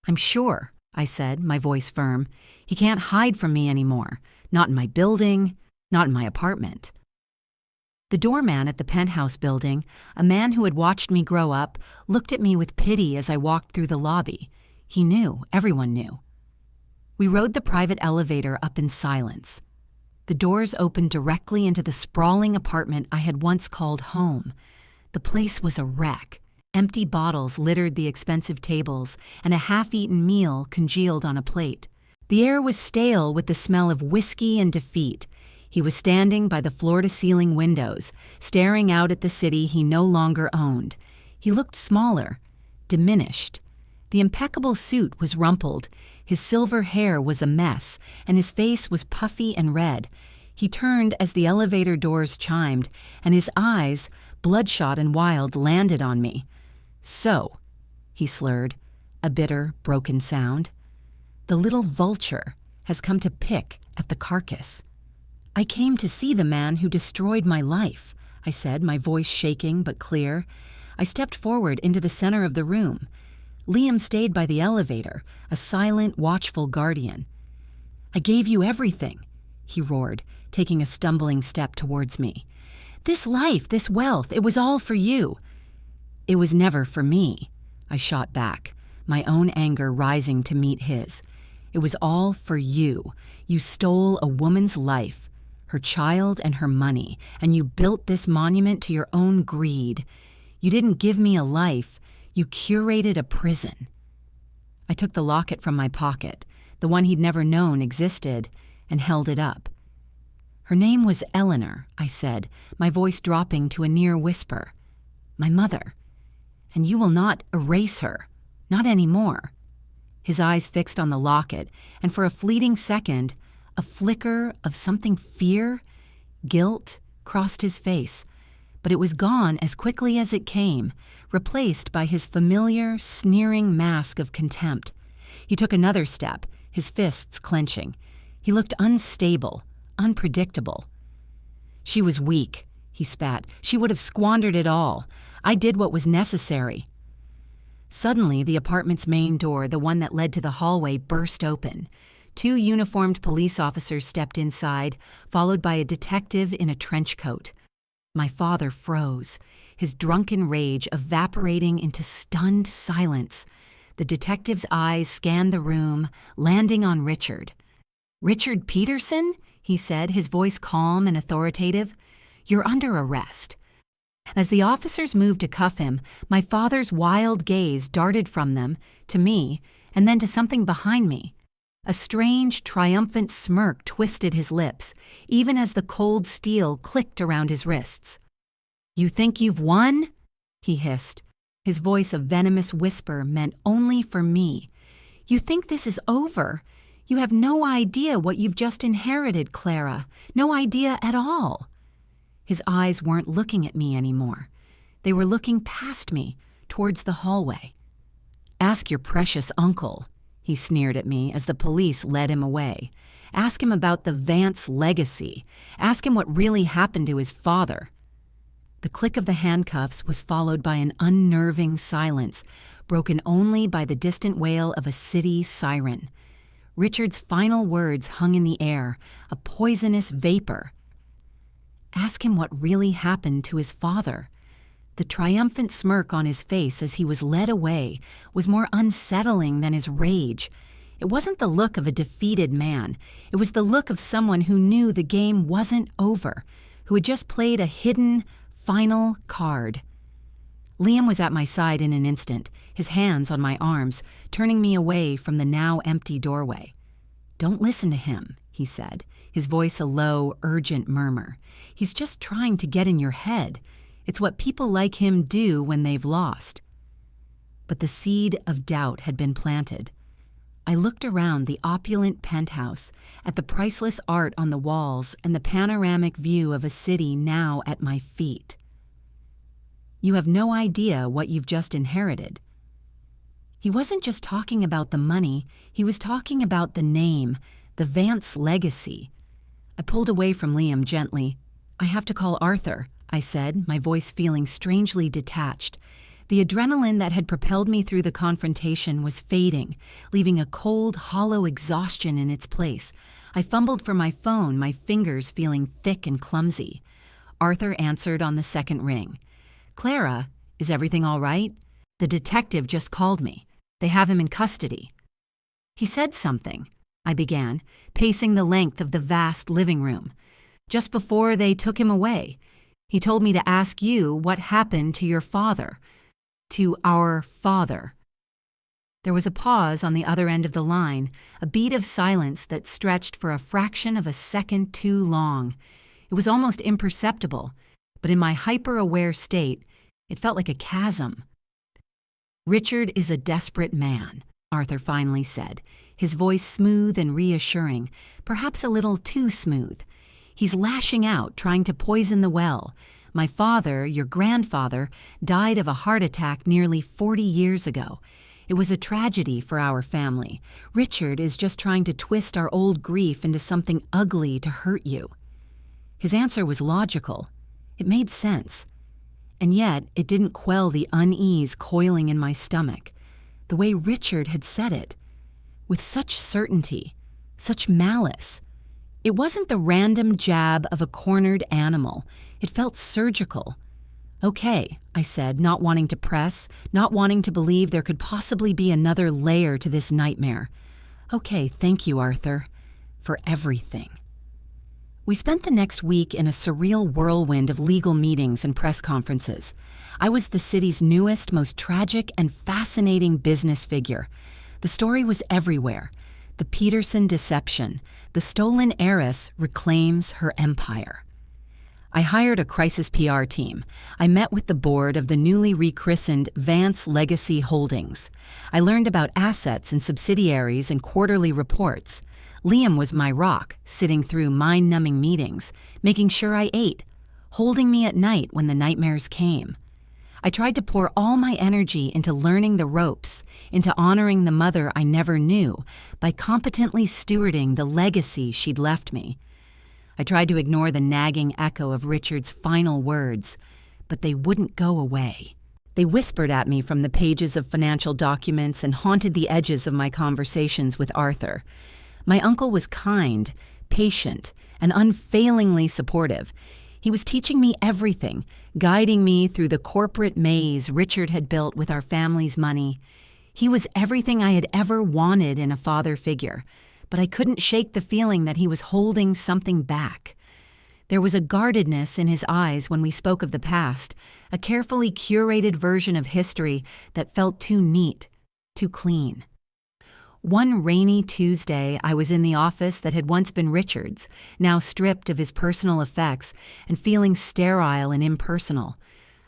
"I'm sure," I said, my voice firm. "He can't hide from me anymore. Not in my building, not in my apartment." The doorman at the penthouse building, a man who had watched me grow up, looked at me with pity as I walked through the lobby. He knew, everyone knew. We rode the private elevator up in silence. The doors opened directly into the sprawling apartment I had once called home. The place was a wreck. Empty bottles littered the expensive tables, and a half-eaten meal congealed on a plate. The air was stale with the smell of whiskey and defeat. He was standing by the floor-to-ceiling windows, staring out at the city he no longer owned. He looked smaller, diminished. The impeccable suit was rumpled. His silver hair was a mess, and his face was puffy and red. He turned as the elevator doors chimed, and his eyes, bloodshot and wild, landed on me. "So," he slurred, a bitter, broken sound. "The little vulture has come to pick at the carcass." "I came to see the man who destroyed my life," I said, my voice shaking but clear. I stepped forward into the center of the room. Liam stayed by the elevator, a silent, watchful guardian. "I gave you everything," he roared, taking a stumbling step towards me. "This life, this wealth, it was all for you." "It was never for me," I shot back, my own anger rising to meet his. "It was all for you. You stole a woman's life, her child and her money, and you built this monument to your own greed. You didn't give me a life, you curated a prison." I took the locket from my pocket, the one he'd never known existed, and held it up. "Her name was Eleanor," I said, my voice dropping to a near whisper. "My mother. And you will not erase her, not anymore." His eyes fixed on the locket, and for a fleeting second, a flicker of something fear, guilt, crossed his face. But it was gone as quickly as it came, replaced by his familiar, sneering mask of contempt. He took another step, his fists clenching. He looked unstable, unpredictable. "She was weak," he spat. "She would have squandered it all. I did what was necessary." Suddenly, the apartment's main door, the one that led to the hallway, burst open. 2 uniformed police officers stepped inside, followed by a detective in a trench coat. My father froze, his drunken rage evaporating into stunned silence. The detective's eyes scanned the room, landing on Richard. "Richard Peterson?" he said, his voice calm and authoritative. "You're under arrest." As the officers moved to cuff him, my father's wild gaze darted from them, to me, and then to something behind me. A strange, triumphant smirk twisted his lips, even as the cold steel clicked around his wrists. "You think you've won?" he hissed, his voice a venomous whisper meant only for me. "You think this is over? You have no idea what you've just inherited, Clara. No idea at all." His eyes weren't looking at me anymore. They were looking past me, towards the hallway. "Ask your precious uncle," he sneered at me as the police led him away. "Ask him about the Vance legacy. Ask him what really happened to his father." The click of the handcuffs was followed by an unnerving silence, broken only by the distant wail of a city siren. Richard's final words hung in the air, a poisonous vapor. Ask him what really happened to his father. The triumphant smirk on his face as he was led away was more unsettling than his rage. It wasn't the look of a defeated man. It was the look of someone who knew the game wasn't over, who had just played a hidden, final card. Liam was at my side in an instant, his hands on my arms, turning me away from the now empty doorway. "Don't listen to him," he said, his voice a low, urgent murmur. "He's just trying to get in your head. It's what people like him do when they've lost." But the seed of doubt had been planted. I looked around the opulent penthouse, at the priceless art on the walls and the panoramic view of a city now at my feet. "You have no idea what you've just inherited." He wasn't just talking about the money, he was talking about the name, the Vance legacy. I pulled away from Liam gently. "I have to call Arthur," I said, my voice feeling strangely detached. The adrenaline that had propelled me through the confrontation was fading, leaving a cold, hollow exhaustion in its place. I fumbled for my phone, my fingers feeling thick and clumsy. Arthur answered on the second ring. "Clara, is everything all right? The detective just called me. They have him in custody." "He said something," I began, pacing the length of the vast living room. "Just before they took him away. He told me to ask you what happened to your father. To our father." There was a pause on the other end of the line, a beat of silence that stretched for a fraction of a second too long. It was almost imperceptible, but in my hyper-aware state, it felt like a chasm. "Richard is a desperate man," Arthur finally said, his voice smooth and reassuring, perhaps a little too smooth. "He's lashing out, trying to poison the well. My father, your grandfather, died of a heart attack nearly 40 years ago. It was a tragedy for our family. Richard is just trying to twist our old grief into something ugly to hurt you." His answer was logical. It made sense. And yet, it didn't quell the unease coiling in my stomach. The way Richard had said it, with such certainty, such malice. It wasn't the random jab of a cornered animal. It felt surgical. "Okay," I said, not wanting to press, not wanting to believe there could possibly be another layer to this nightmare. "Okay, thank you, Arthur, for everything." We spent the next week in a surreal whirlwind of legal meetings and press conferences. I was the city's newest, most tragic and fascinating business figure. The story was everywhere. The Peterson deception. The stolen heiress reclaims her empire. I hired a crisis PR team. I met with the board of the newly rechristened Vance Legacy Holdings. I learned about assets and subsidiaries and quarterly reports. Liam was my rock, sitting through mind-numbing meetings, making sure I ate, holding me at night when the nightmares came. I tried to pour all my energy into learning the ropes, into honoring the mother I never knew, by competently stewarding the legacy she'd left me. I tried to ignore the nagging echo of Richard's final words, but they wouldn't go away. They whispered at me from the pages of financial documents and haunted the edges of my conversations with Arthur. My uncle was kind, patient, and unfailingly supportive. He was teaching me everything, guiding me through the corporate maze Richard had built with our family's money. He was everything I had ever wanted in a father figure, but I couldn't shake the feeling that he was holding something back. There was a guardedness in his eyes when we spoke of the past, a carefully curated version of history that felt too neat, too clean. One rainy Tuesday, I was in the office that had once been Richard's, now stripped of his personal effects and feeling sterile and impersonal.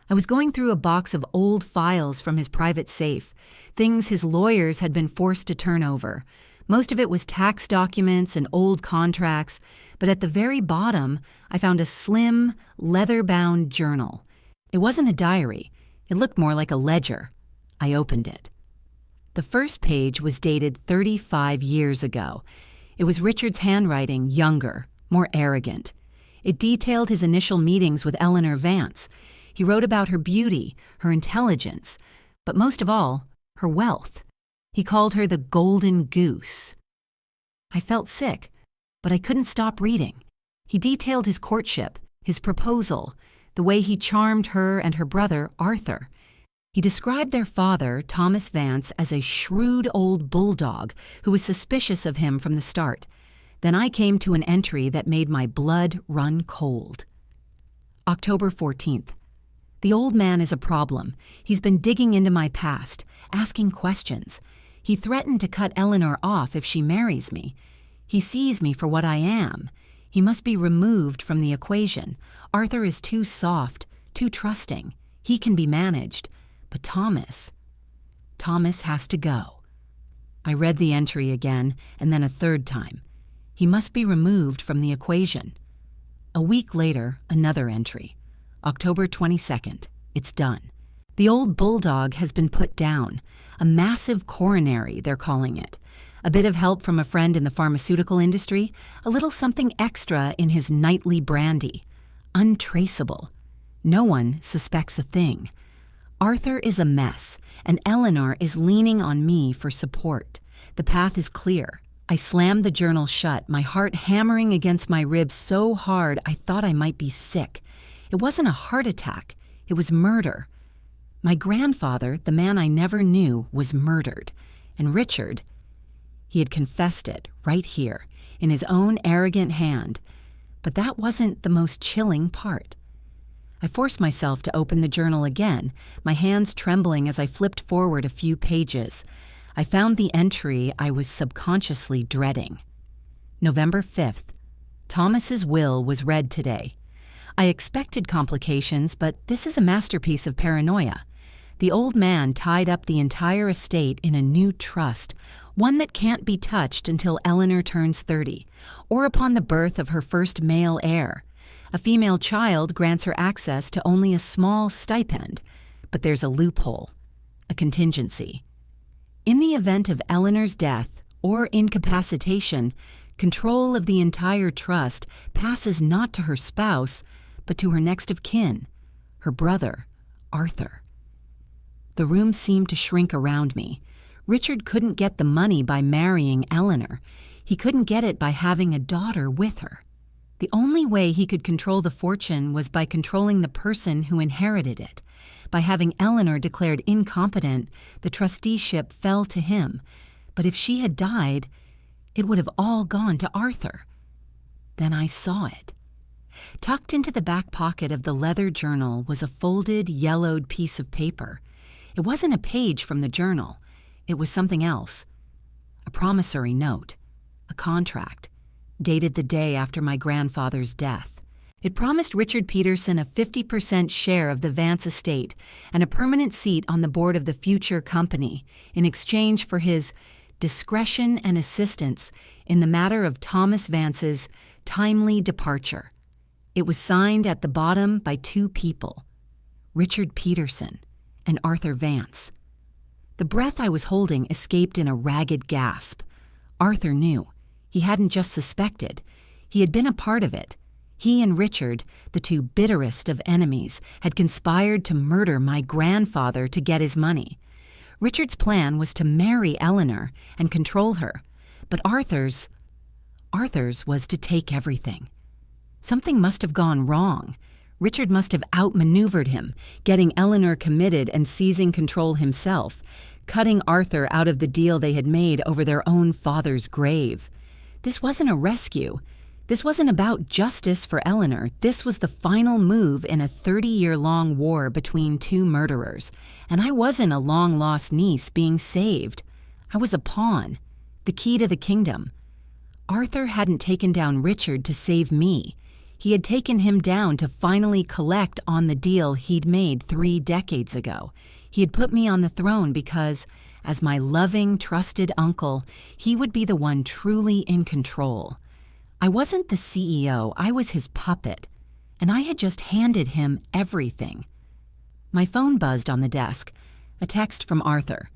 I was going through a box of old files from his private safe, things his lawyers had been forced to turn over. Most of it was tax documents and old contracts, but at the very bottom, I found a slim, leather-bound journal. It wasn't a diary. It looked more like a ledger. I opened it. The first page was dated 35 years ago. It was Richard's handwriting, younger, more arrogant. It detailed his initial meetings with Eleanor Vance. He wrote about her beauty, her intelligence, but most of all, her wealth. He called her the Golden Goose. I felt sick, but I couldn't stop reading. He detailed his courtship, his proposal, the way he charmed her and her brother, Arthur. He described their father, Thomas Vance, as a shrewd old bulldog who was suspicious of him from the start. Then I came to an entry that made my blood run cold. October 14th. The old man is a problem. He's been digging into my past, asking questions. He threatened to cut Eleanor off if she marries me. He sees me for what I am. He must be removed from the equation. Arthur is too soft, too trusting. He can be managed. But Thomas has to go. I read the entry again, and then a third time. He must be removed from the equation. A week later, another entry. October 22nd. It's done. The old bulldog has been put down. A massive coronary, they're calling it. A bit of help from a friend in the pharmaceutical industry, a little something extra in his nightly brandy. Untraceable. No one suspects a thing. Arthur is a mess, and Eleanor is leaning on me for support. The path is clear. I slammed the journal shut, my heart hammering against my ribs so hard I thought I might be sick. It wasn't a heart attack. It was murder. My grandfather, the man I never knew, was murdered. And Richard, he had confessed it right here, in his own arrogant hand. But that wasn't the most chilling part. I forced myself to open the journal again, my hands trembling as I flipped forward a few pages. I found the entry I was subconsciously dreading. November 5th. Thomas's will was read today. I expected complications, but this is a masterpiece of paranoia. The old man tied up the entire estate in a new trust, one that can't be touched until Eleanor turns 30, or upon the birth of her first male heir. A female child grants her access to only a small stipend, but there's a loophole, a contingency. In the event of Eleanor's death or incapacitation, control of the entire trust passes not to her spouse, but to her next of kin, her brother, Arthur. The room seemed to shrink around me. Richard couldn't get the money by marrying Eleanor. He couldn't get it by having a daughter with her. The only way he could control the fortune was by controlling the person who inherited it. By having Eleanor declared incompetent, the trusteeship fell to him. But if she had died, it would have all gone to Arthur. Then I saw it. Tucked into the back pocket of the leather journal was a folded, yellowed piece of paper. It wasn't a page from the journal. It was something else. A promissory note. A contract. Dated the day after my grandfather's death. It promised Richard Peterson a 50% share of the Vance estate and a permanent seat on the board of the future company in exchange for his discretion and assistance in the matter of Thomas Vance's timely departure. It was signed at the bottom by two people, Richard Peterson and Arthur Vance. The breath I was holding escaped in a ragged gasp. Arthur knew. He hadn't just suspected. He had been a part of it. He and Richard, the two bitterest of enemies, had conspired to murder my grandfather to get his money. Richard's plan was to marry Eleanor and control her, but Arthur's was to take everything. Something must have gone wrong. Richard must have outmaneuvered him, getting Eleanor committed and seizing control himself, cutting Arthur out of the deal they had made over their own father's grave. This wasn't a rescue. This wasn't about justice for Eleanor. This was the final move in a 30-year-long war between two murderers. And I wasn't a long-lost niece being saved. I was a pawn, the key to the kingdom. Arthur hadn't taken down Richard to save me. He had taken him down to finally collect on the deal he'd made 3 decades ago. He had put me on the throne because, as my loving, trusted uncle, he would be the one truly in control. I wasn't the CEO, I was his puppet, and I had just handed him everything. My phone buzzed on the desk, a text from Arthur.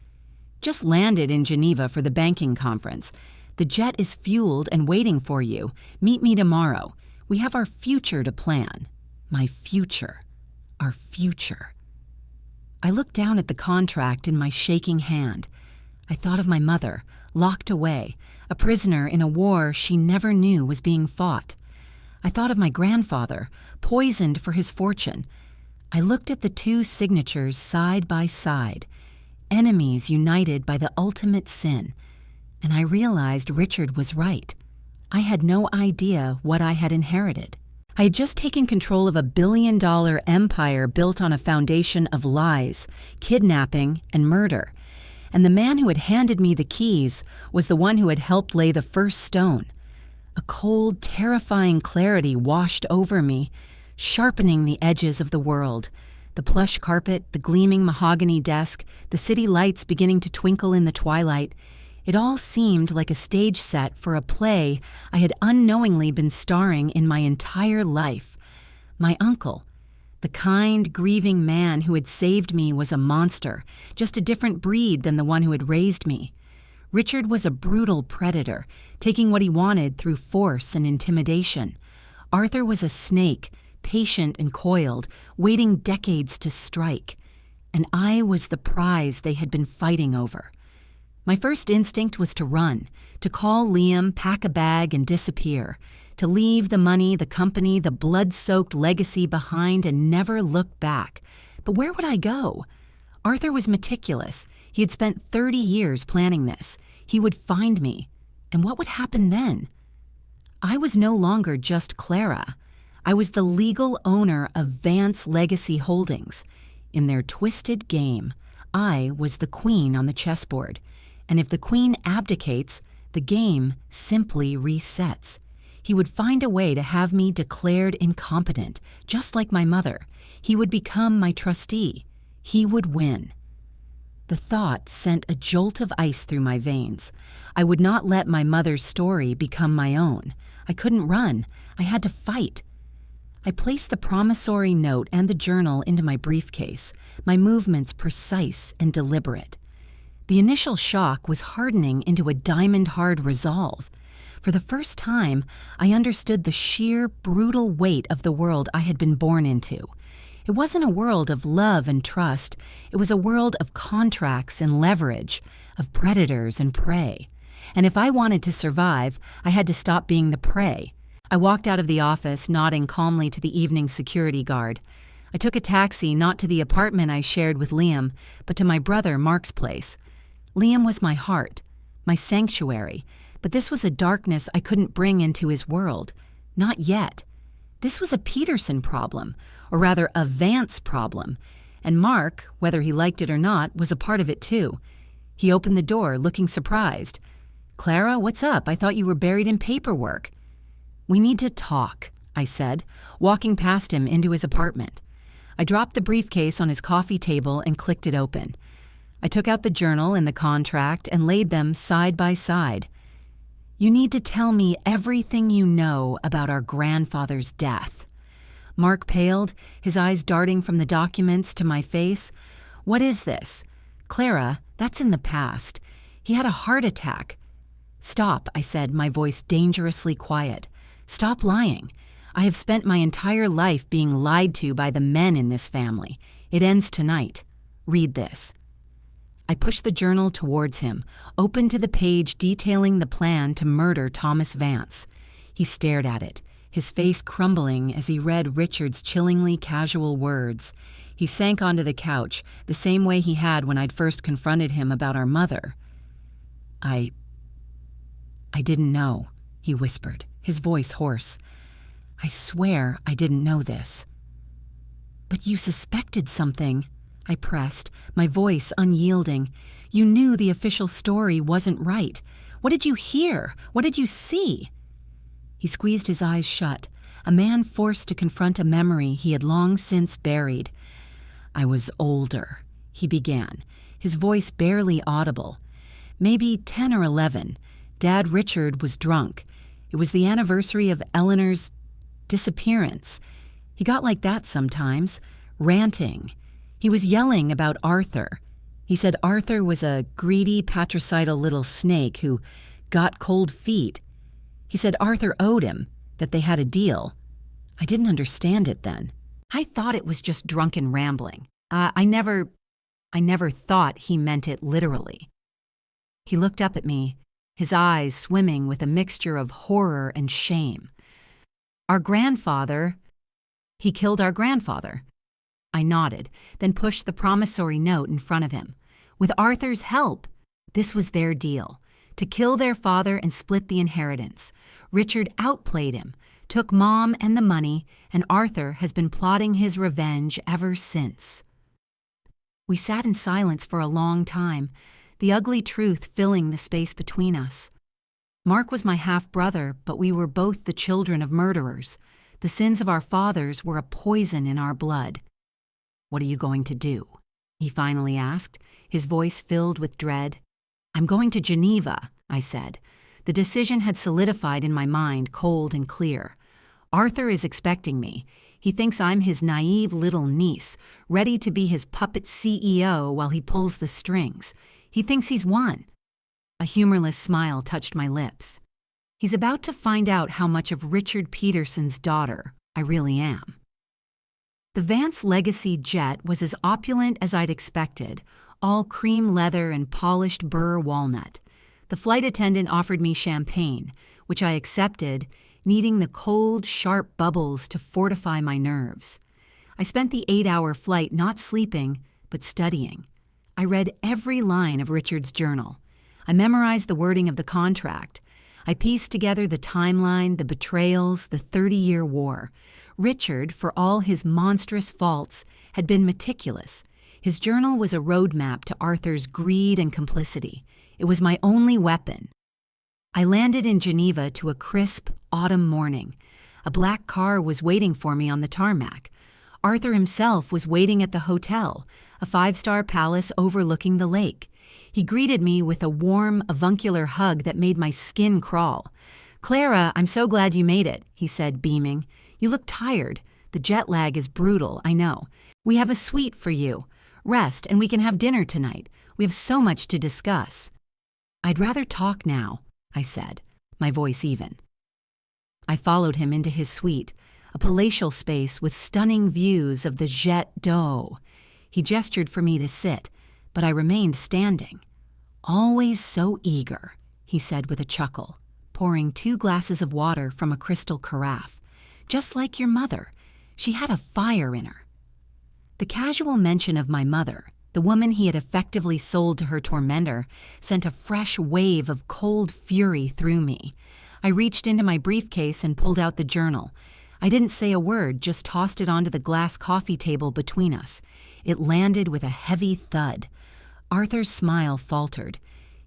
Just landed in Geneva for the banking conference. The jet is fueled and waiting for you. Meet me tomorrow. We have our future to plan. My future. Our future. I looked down at the contract in my shaking hand. I thought of my mother, locked away, a prisoner in a war she never knew was being fought. I thought of my grandfather, poisoned for his fortune. I looked at the two signatures side by side, enemies united by the ultimate sin, and I realized Richard was right. I had no idea what I had inherited. I had just taken control of a billion-dollar empire built on a foundation of lies, kidnapping, and murder. And the man who had handed me the keys was the one who had helped lay the first stone. A cold, terrifying clarity washed over me, sharpening the edges of the world. The plush carpet, the gleaming mahogany desk, the city lights beginning to twinkle in the twilight. It all seemed like a stage set for a play I had unknowingly been starring in my entire life. My uncle, the kind, grieving man who had saved me, was a monster, just a different breed than the one who had raised me. Richard was a brutal predator, taking what he wanted through force and intimidation. Arthur was a snake, patient and coiled, waiting decades to strike. And I was the prize they had been fighting over. My first instinct was to run, to call Liam, pack a bag, and disappear, to leave the money, the company, the blood-soaked legacy behind and never look back. But where would I go? Arthur was meticulous. He had spent 30 years planning this. He would find me. And what would happen then? I was no longer just Clara. I was the legal owner of Vance Legacy Holdings. In their twisted game, I was the queen on the chessboard. And if the queen abdicates, the game simply resets. He would find a way to have me declared incompetent, just like my mother. He would become my trustee. He would win. The thought sent a jolt of ice through my veins. I would not let my mother's story become my own. I couldn't run. I had to fight. I placed the promissory note and the journal into my briefcase, my movements precise and deliberate. The initial shock was hardening into a diamond-hard resolve. For the first time, I understood the sheer, brutal weight of the world I had been born into. It wasn't a world of love and trust. It was a world of contracts and leverage, of predators and prey. And if I wanted to survive, I had to stop being the prey. I walked out of the office, nodding calmly to the evening security guard. I took a taxi not to the apartment I shared with Liam, but to my brother Mark's place. Liam was my heart, my sanctuary, but this was a darkness I couldn't bring into his world. Not yet. This was a Peterson problem, or rather a Vance problem, and Mark, whether he liked it or not, was a part of it too. He opened the door, looking surprised. "Clara, what's up? I thought you were buried in paperwork." "We need to talk," I said, walking past him into his apartment. I dropped the briefcase on his coffee table and clicked it open. I took out the journal and the contract and laid them side by side. "You need to tell me everything you know about our grandfather's death." Mark paled, his eyes darting from the documents to my face. "What is this?" "Clara, that's in the past. He had a heart attack." "Stop," I said, my voice dangerously quiet. "Stop lying. I have spent my entire life being lied to by the men in this family. It ends tonight. Read this." I pushed the journal towards him, opened to the page detailing the plan to murder Thomas Vance. He stared at it, his face crumbling as he read Richard's chillingly casual words. He sank onto the couch, the same way he had when I'd first confronted him about our mother. I didn't know," he whispered, his voice hoarse. "I swear I didn't know this." "But you suspected something," I pressed, my voice unyielding. "You knew the official story wasn't right. What did you hear? What did you see?" He squeezed his eyes shut, a man forced to confront a memory he had long since buried. "I was older," he began, his voice barely audible. "Maybe 10 or 11. Dad Richard was drunk. It was the anniversary of Eleanor's disappearance. He got like that sometimes, ranting. He was yelling about Arthur. He said Arthur was a greedy, patricidal little snake who got cold feet. He said Arthur owed him, that they had a deal. I didn't understand it then. I thought it was just drunken rambling. I never thought he meant it literally. He looked up at me, his eyes swimming with a mixture of horror and shame. He killed our grandfather. I nodded, then pushed the promissory note in front of him. With Arthur's help. This was their deal, to kill their father and split the inheritance. Richard outplayed him, took Mom and the money, and Arthur has been plotting his revenge ever since. We sat in silence for a long time, the ugly truth filling the space between us. Mark was my half-brother, but we were both the children of murderers. The sins of our fathers were a poison in our blood. "What are you going to do?" he finally asked, his voice filled with dread. "I'm going to Geneva," I said. The decision had solidified in my mind, cold and clear. Arthur is expecting me. He thinks I'm his naive little niece, ready to be his puppet CEO while he pulls the strings. He thinks he's won. A humorless smile touched my lips. He's about to find out how much of Richard Peterson's daughter I really am. The Vance Legacy jet was as opulent as I'd expected, all cream leather and polished burr walnut. The flight attendant offered me champagne, which I accepted, needing the cold, sharp bubbles to fortify my nerves. I spent the 8-hour flight not sleeping, but studying. I read every line of Richard's journal. I memorized the wording of the contract. I pieced together the timeline, the betrayals, the 30-year war. Richard, for all his monstrous faults, had been meticulous. His journal was a roadmap to Arthur's greed and complicity. It was my only weapon. I landed in Geneva to a crisp autumn morning. A black car was waiting for me on the tarmac. Arthur himself was waiting at the hotel, a 5-star palace overlooking the lake. He greeted me with a warm, avuncular hug that made my skin crawl. "Clara, I'm so glad you made it," he said, beaming. "You look tired. The jet lag is brutal, I know. We have a suite for you. Rest, and we can have dinner tonight. We have so much to discuss." "I'd rather talk now," I said, my voice even. I followed him into his suite, a palatial space with stunning views of the Jet d'Eau. He gestured for me to sit, but I remained standing. "Always so eager," he said with a chuckle, pouring 2 glasses of water from a crystal carafe. "Just like your mother. She had a fire in her." The casual mention of my mother, the woman he had effectively sold to her tormentor, sent a fresh wave of cold fury through me. I reached into my briefcase and pulled out the journal. I didn't say a word, just tossed it onto the glass coffee table between us. It landed with a heavy thud. Arthur's smile faltered.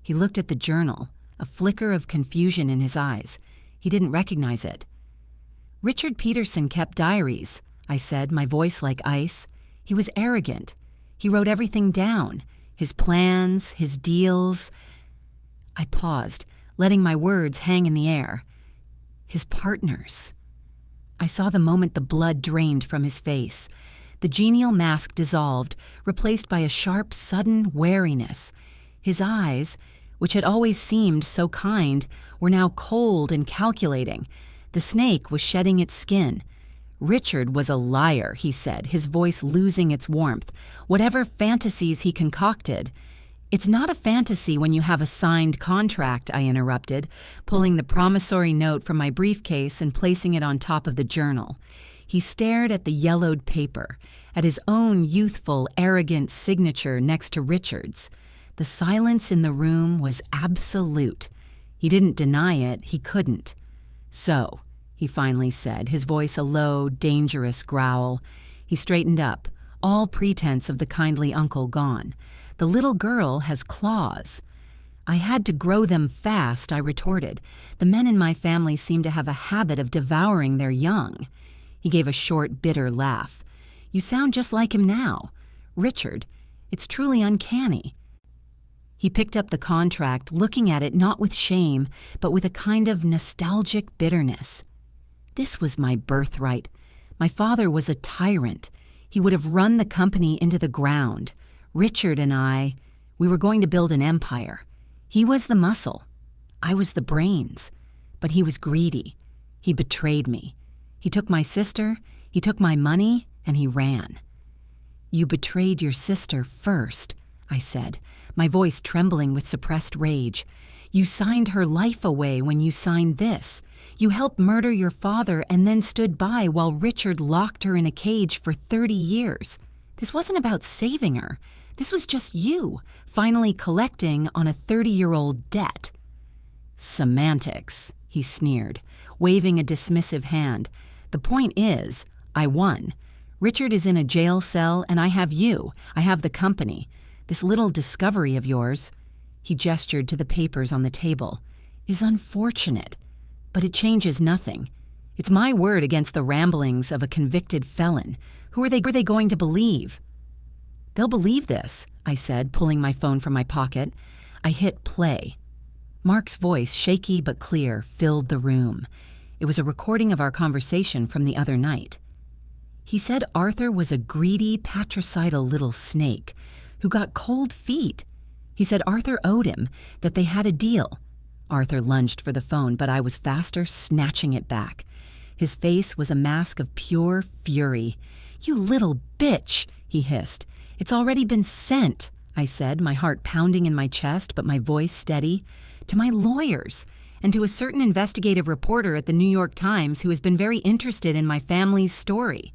He looked at the journal, a flicker of confusion in his eyes. He didn't recognize it. "Richard Peterson kept diaries," I said, my voice like ice. "He was arrogant. He wrote everything down, his plans, his deals." I paused, letting my words hang in the air. "His partners." I saw the moment the blood drained from his face. The genial mask dissolved, replaced by a sharp, sudden wariness. His eyes, which had always seemed so kind, were now cold and calculating. The snake was shedding its skin. "Richard was a liar," he said, his voice losing its warmth. "Whatever fantasies he concocted—" "It's not a fantasy when you have a signed contract," I interrupted, pulling the promissory note from my briefcase and placing it on top of the journal. He stared at the yellowed paper, at his own youthful, arrogant signature next to Richard's. The silence in the room was absolute. He didn't deny it, he couldn't. "So," he finally said, his voice a low, dangerous growl. He straightened up, all pretense of the kindly uncle gone. "The little girl has claws." "I had to grow them fast," I retorted. "The men in my family seem to have a habit of devouring their young." He gave a short, bitter laugh. "You sound just like him now. Richard, it's truly uncanny." He picked up the contract, looking at it not with shame, but with a kind of nostalgic bitterness. "This was my birthright. My father was a tyrant. He would have run the company into the ground. Richard and we were going to build an empire. He was the muscle. I was the brains. But he was greedy. He betrayed me. He took my sister, he took my money, and he ran." "You betrayed your sister first," I said, my voice trembling with suppressed rage. "You signed her life away when you signed this. You helped murder your father and then stood by while Richard locked her in a cage for 30 years. This wasn't about saving her. This was just you, finally collecting on a 30-year-old debt." "Semantics," he sneered, waving a dismissive hand. "The point is, I won. Richard is in a jail cell and I have you. I have the company. This little discovery of yours," he gestured to the papers on the table, "is unfortunate, but it changes nothing. It's my word against the ramblings of a convicted felon. Who are they going to believe?" "They'll believe this," I said, pulling my phone from my pocket. I hit play. Mark's voice, shaky but clear, filled the room. It was a recording of our conversation from the other night. He said Arthur was a greedy, patricidal little snake who got cold feet. He said Arthur owed him, that they had a deal. Arthur lunged for the phone, but I was faster, snatching it back. His face was a mask of pure fury. "You little bitch," he hissed. "It's already been sent," I said, my heart pounding in my chest but my voice steady. "To my lawyers, and to a certain investigative reporter at the New York Times who has been very interested in my family's story.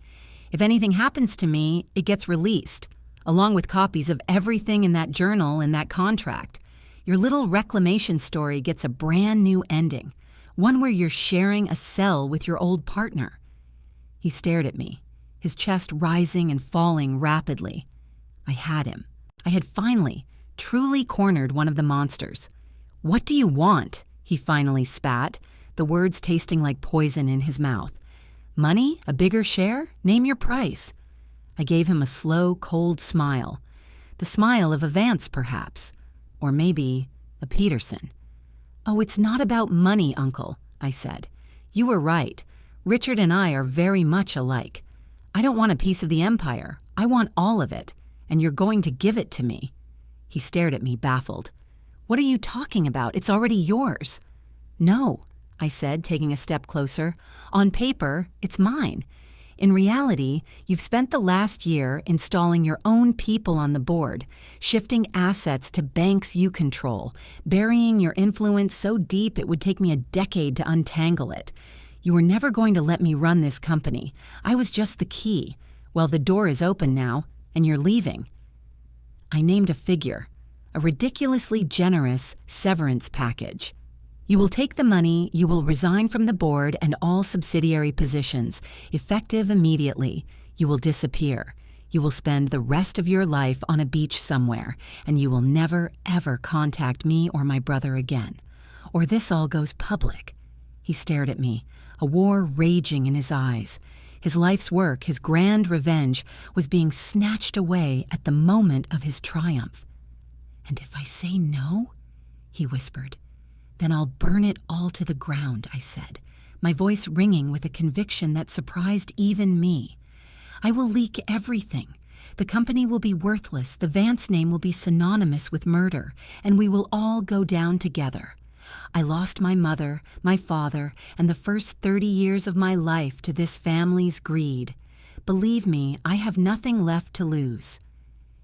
If anything happens to me, it gets released, along with copies of everything in that journal and that contract. Your little reclamation story gets a brand new ending, one where you're sharing a cell with your old partner." He stared at me, his chest rising and falling rapidly. I had him. I had finally, truly cornered one of the monsters. "What do you want?" he finally spat, the words tasting like poison in his mouth. "Money? A bigger share? Name your price." I gave him a slow, cold smile. The smile of a Vance, perhaps. Or maybe a Peterson. "Oh, it's not about money, Uncle," I said. "You were right. Richard and I are very much alike. I don't want a piece of the empire. I want all of it, and you're going to give it to me." He stared at me, baffled. "What are you talking about? It's already yours." "No," I said, taking a step closer. "On paper, it's mine. In reality, you've spent the last year installing your own people on the board, shifting assets to banks you control, burying your influence so deep it would take me a decade to untangle it. You were never going to let me run this company. I was just the key. Well, the door is open now, and you're leaving." I named a figure, a ridiculously generous severance package. "You will take the money, you will resign from the board and all subsidiary positions, effective immediately. You will disappear. You will spend the rest of your life on a beach somewhere, and you will never, ever contact me or my brother again. Or this all goes public." He stared at me, a war raging in his eyes. His life's work, his grand revenge, was being snatched away at the moment of his triumph. "And if I say no," he whispered, "then I'll burn it all to the ground," I said, my voice ringing with a conviction that surprised even me. "I will leak everything. The company will be worthless, the Vance name will be synonymous with murder, and we will all go down together. I lost my mother, my father, and the first 30 years of my life to this family's greed. Believe me, I have nothing left to lose."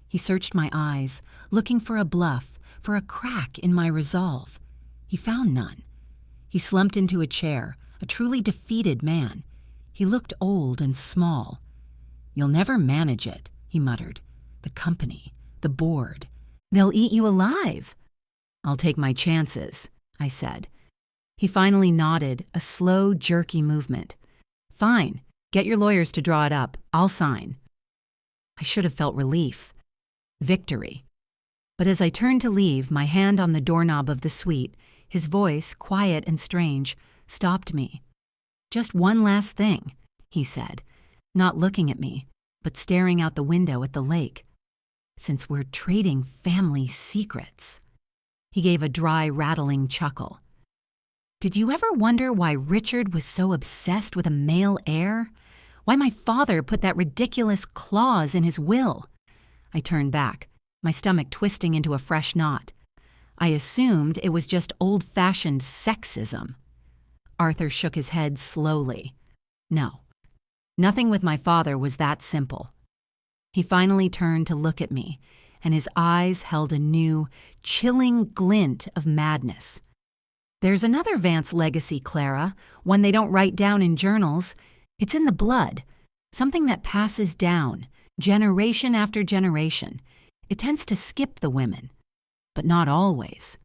He searched my eyes, looking for a bluff, for a crack in my resolve. He found none. He slumped into a chair, a truly defeated man. He looked old and small. "You'll never manage it," he muttered. "The company, the board. They'll eat you alive." "I'll take my chances," I said. He finally nodded, a slow, jerky movement. "Fine. Get your lawyers to draw it up. I'll sign." I should have felt relief. Victory. But as I turned to leave, my hand on the doorknob of the suite, his voice, quiet and strange, stopped me. "Just one last thing," he said, not looking at me, but staring out the window at the lake. "Since we're trading family secrets." He gave a dry, rattling chuckle. "Did you ever wonder why Richard was so obsessed with a male heir? Why my father put that ridiculous clause in his will?" I turned back, my stomach twisting into a fresh knot. I assumed it was just old-fashioned sexism. Arthur shook his head slowly. "No, nothing with my father was that simple." He finally turned to look at me, and his eyes held a new, chilling glint of madness. "There's another Vance legacy, Clara, one they don't write down in journals. It's in the blood, something that passes down, generation after generation. It tends to skip the women, but not always."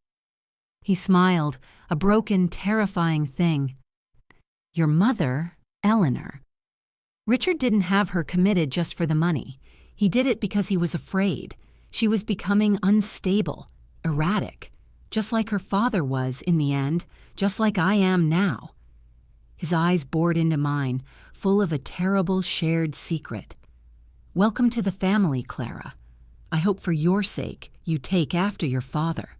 He smiled, a broken, terrifying thing. "Your mother, Eleanor. Richard didn't have her committed just for the money. He did it because he was afraid. She was becoming unstable, erratic, just like her father was in the end, just like I am now." His eyes bored into mine, full of a terrible shared secret. "Welcome to the family, Clara. I hope for your sake you take after your father."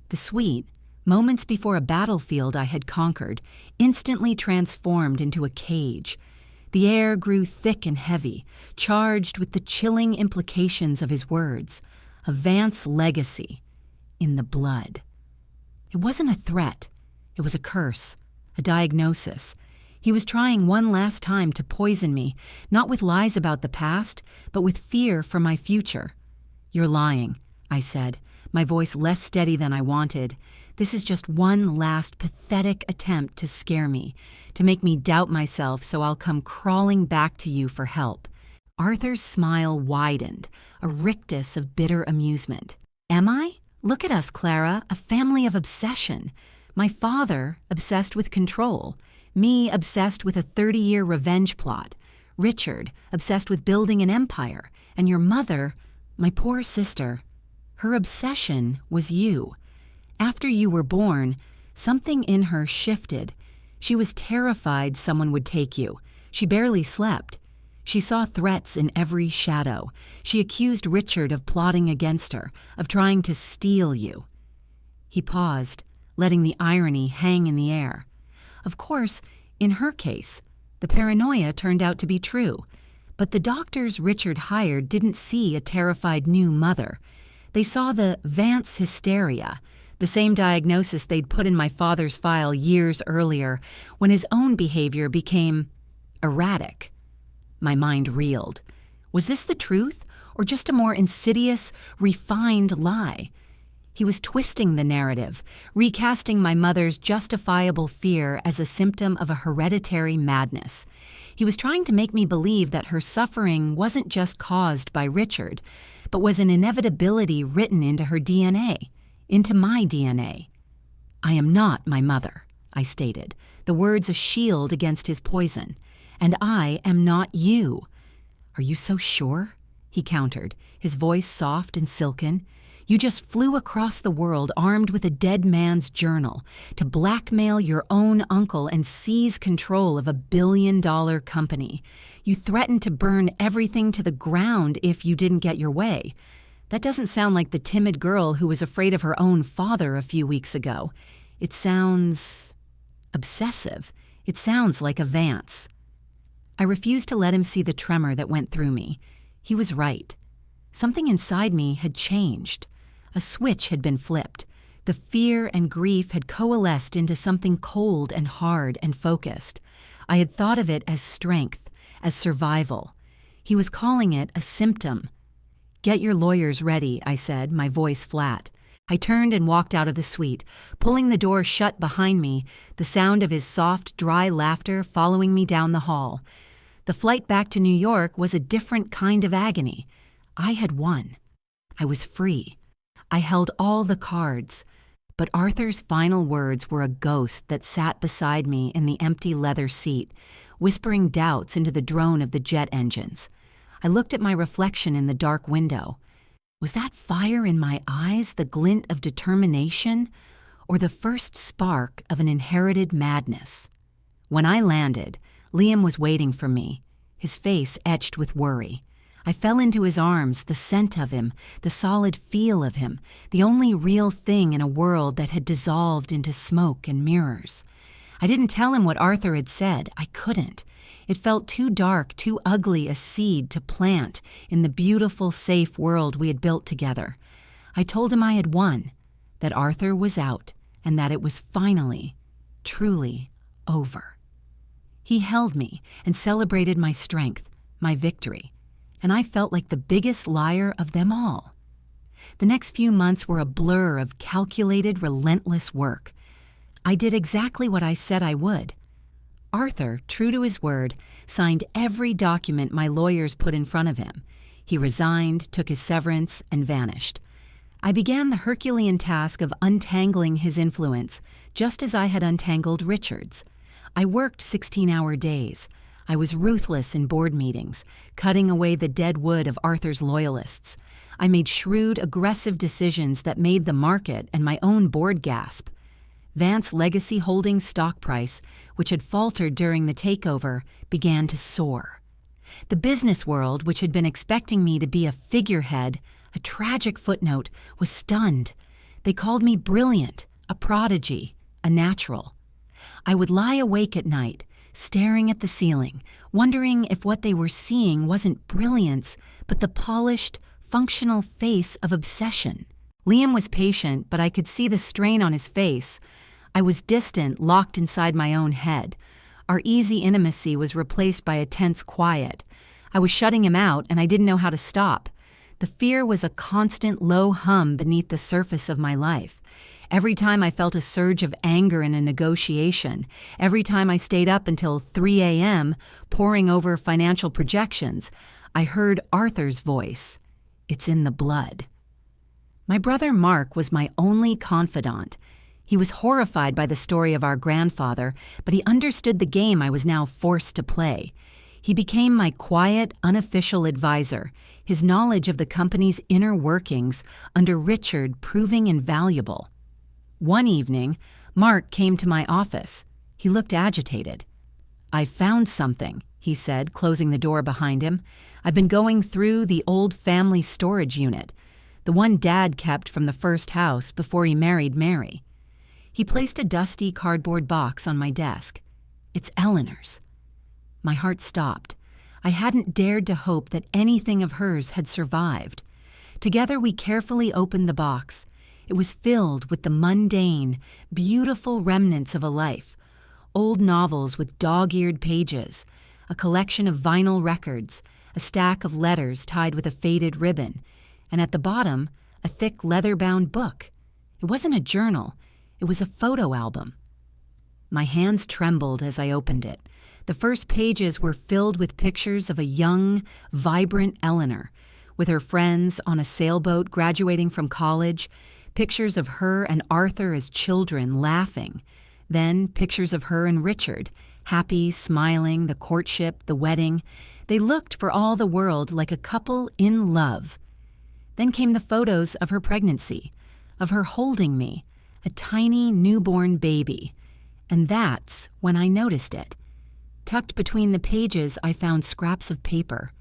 The suite, moments before a battlefield I had conquered, instantly transformed into a cage. The air grew thick and heavy, charged with the chilling implications of his words. A Vance legacy. In the blood. It wasn't a threat. It was a curse. A diagnosis. He was trying one last time to poison me, not with lies about the past, but with fear for my future. "You're lying," I said, my voice less steady than I wanted. "This is just one last pathetic attempt to scare me, to make me doubt myself so I'll come crawling back to you for help." Arthur's smile widened, a rictus of bitter amusement. "Am I? Look at us, Clara, a family of obsession. My father, obsessed with control. Me, obsessed with a 30-year revenge plot. Richard, obsessed with building an empire. And your mother, my poor sister, her obsession was you. After you were born, something in her shifted. She was terrified someone would take you. She barely slept. She saw threats in every shadow. She accused Richard of plotting against her, of trying to steal you." He paused, letting the irony hang in the air. Of course, in her case, the paranoia turned out to be true. But the doctors Richard hired didn't see a terrified new mother. They saw the Vance hysteria, the same diagnosis they'd put in my father's file years earlier, when his own behavior became erratic. My mind reeled. Was this the truth, or just a more insidious, refined lie? He was twisting the narrative, recasting my mother's justifiable fear as a symptom of a hereditary madness. He was trying to make me believe that her suffering wasn't just caused by Richard, but was an inevitability written into her DNA, into my DNA. "I am not my mother," I stated, the words a shield against his poison. "And I am not you." "Are you so sure?" he countered, his voice soft and silken. "You just flew across the world armed with a dead man's journal to blackmail your own uncle and seize control of a billion-dollar company. You threatened to burn everything to the ground if you didn't get your way. That doesn't sound like the timid girl who was afraid of her own father a few weeks ago. It sounds obsessive. It sounds like a Vance." I refused to let him see the tremor that went through me. He was right. Something inside me had changed. A switch had been flipped. The fear and grief had coalesced into something cold and hard and focused. I had thought of it as strength, as survival. He was calling it a symptom. "Get your lawyers ready," I said, my voice flat. I turned and walked out of the suite, pulling the door shut behind me, the sound of his soft, dry laughter following me down the hall. The flight back to New York was a different kind of agony. I had won. I was free. I held all the cards. But Arthur's final words were a ghost that sat beside me in the empty leather seat, whispering doubts into the drone of the jet engines. I looked at my reflection in the dark window. Was that fire in my eyes the glint of determination, or the first spark of an inherited madness? When I landed, Liam was waiting for me, his face etched with worry. I fell into his arms, the scent of him, the solid feel of him, the only real thing in a world that had dissolved into smoke and mirrors. I didn't tell him what Arthur had said. I couldn't. It felt too dark, too ugly a seed to plant in the beautiful, safe world we had built together. I told him I had won, that Arthur was out, and that it was finally, truly over. He held me and celebrated my strength, my victory, and I felt like the biggest liar of them all. The next few months were a blur of calculated, relentless work. I did exactly what I said I would. Arthur, true to his word, signed every document my lawyers put in front of him. He resigned, took his severance, and vanished. I began the Herculean task of untangling his influence, just as I had untangled Richard's. I worked 16-hour days. I was ruthless in board meetings, cutting away the dead wood of Arthur's loyalists. I made shrewd, aggressive decisions that made the market and my own board gasp. Vance Legacy Holdings' stock price, which had faltered during the takeover, began to soar. The business world, which had been expecting me to be a figurehead, a tragic footnote, was stunned. They called me brilliant, a prodigy, a natural. I would lie awake at night, staring at the ceiling, wondering if what they were seeing wasn't brilliance, but the polished, functional face of obsession. Liam was patient, but I could see the strain on his face. I was distant, locked inside my own head. Our easy intimacy was replaced by a tense quiet. I was shutting him out, and I didn't know how to stop. The fear was a constant low hum beneath the surface of my life. Every time I felt a surge of anger in a negotiation, every time I stayed up until 3 a.m., poring over financial projections, I heard Arthur's voice. It's in the blood. My brother Mark was my only confidant. He was horrified by the story of our grandfather, but he understood the game I was now forced to play. He became my quiet, unofficial advisor, his knowledge of the company's inner workings under Richard proving invaluable. One evening, Mark came to my office. He looked agitated. "I found something," he said, closing the door behind him. "I've been going through the old family storage unit, the one Dad kept from the first house before he married Mary." He placed a dusty cardboard box on my desk. "It's Eleanor's." My heart stopped. I hadn't dared to hope that anything of hers had survived. Together we carefully opened the box. It was filled with the mundane, beautiful remnants of a life. Old novels with dog-eared pages, a collection of vinyl records, a stack of letters tied with a faded ribbon, and at the bottom, a thick leather-bound book. It wasn't a journal. It was a photo album. My hands trembled as I opened it. The first pages were filled with pictures of a young, vibrant Eleanor, with her friends on a sailboat graduating from college, pictures of her and Arthur as children laughing, then pictures of her and Richard, happy, smiling, the courtship, the wedding. They looked for all the world like a couple in love. Then came the photos of her pregnancy, of her holding me, a tiny newborn baby. And that's when I noticed it. Tucked between the pages, I found scraps of paper,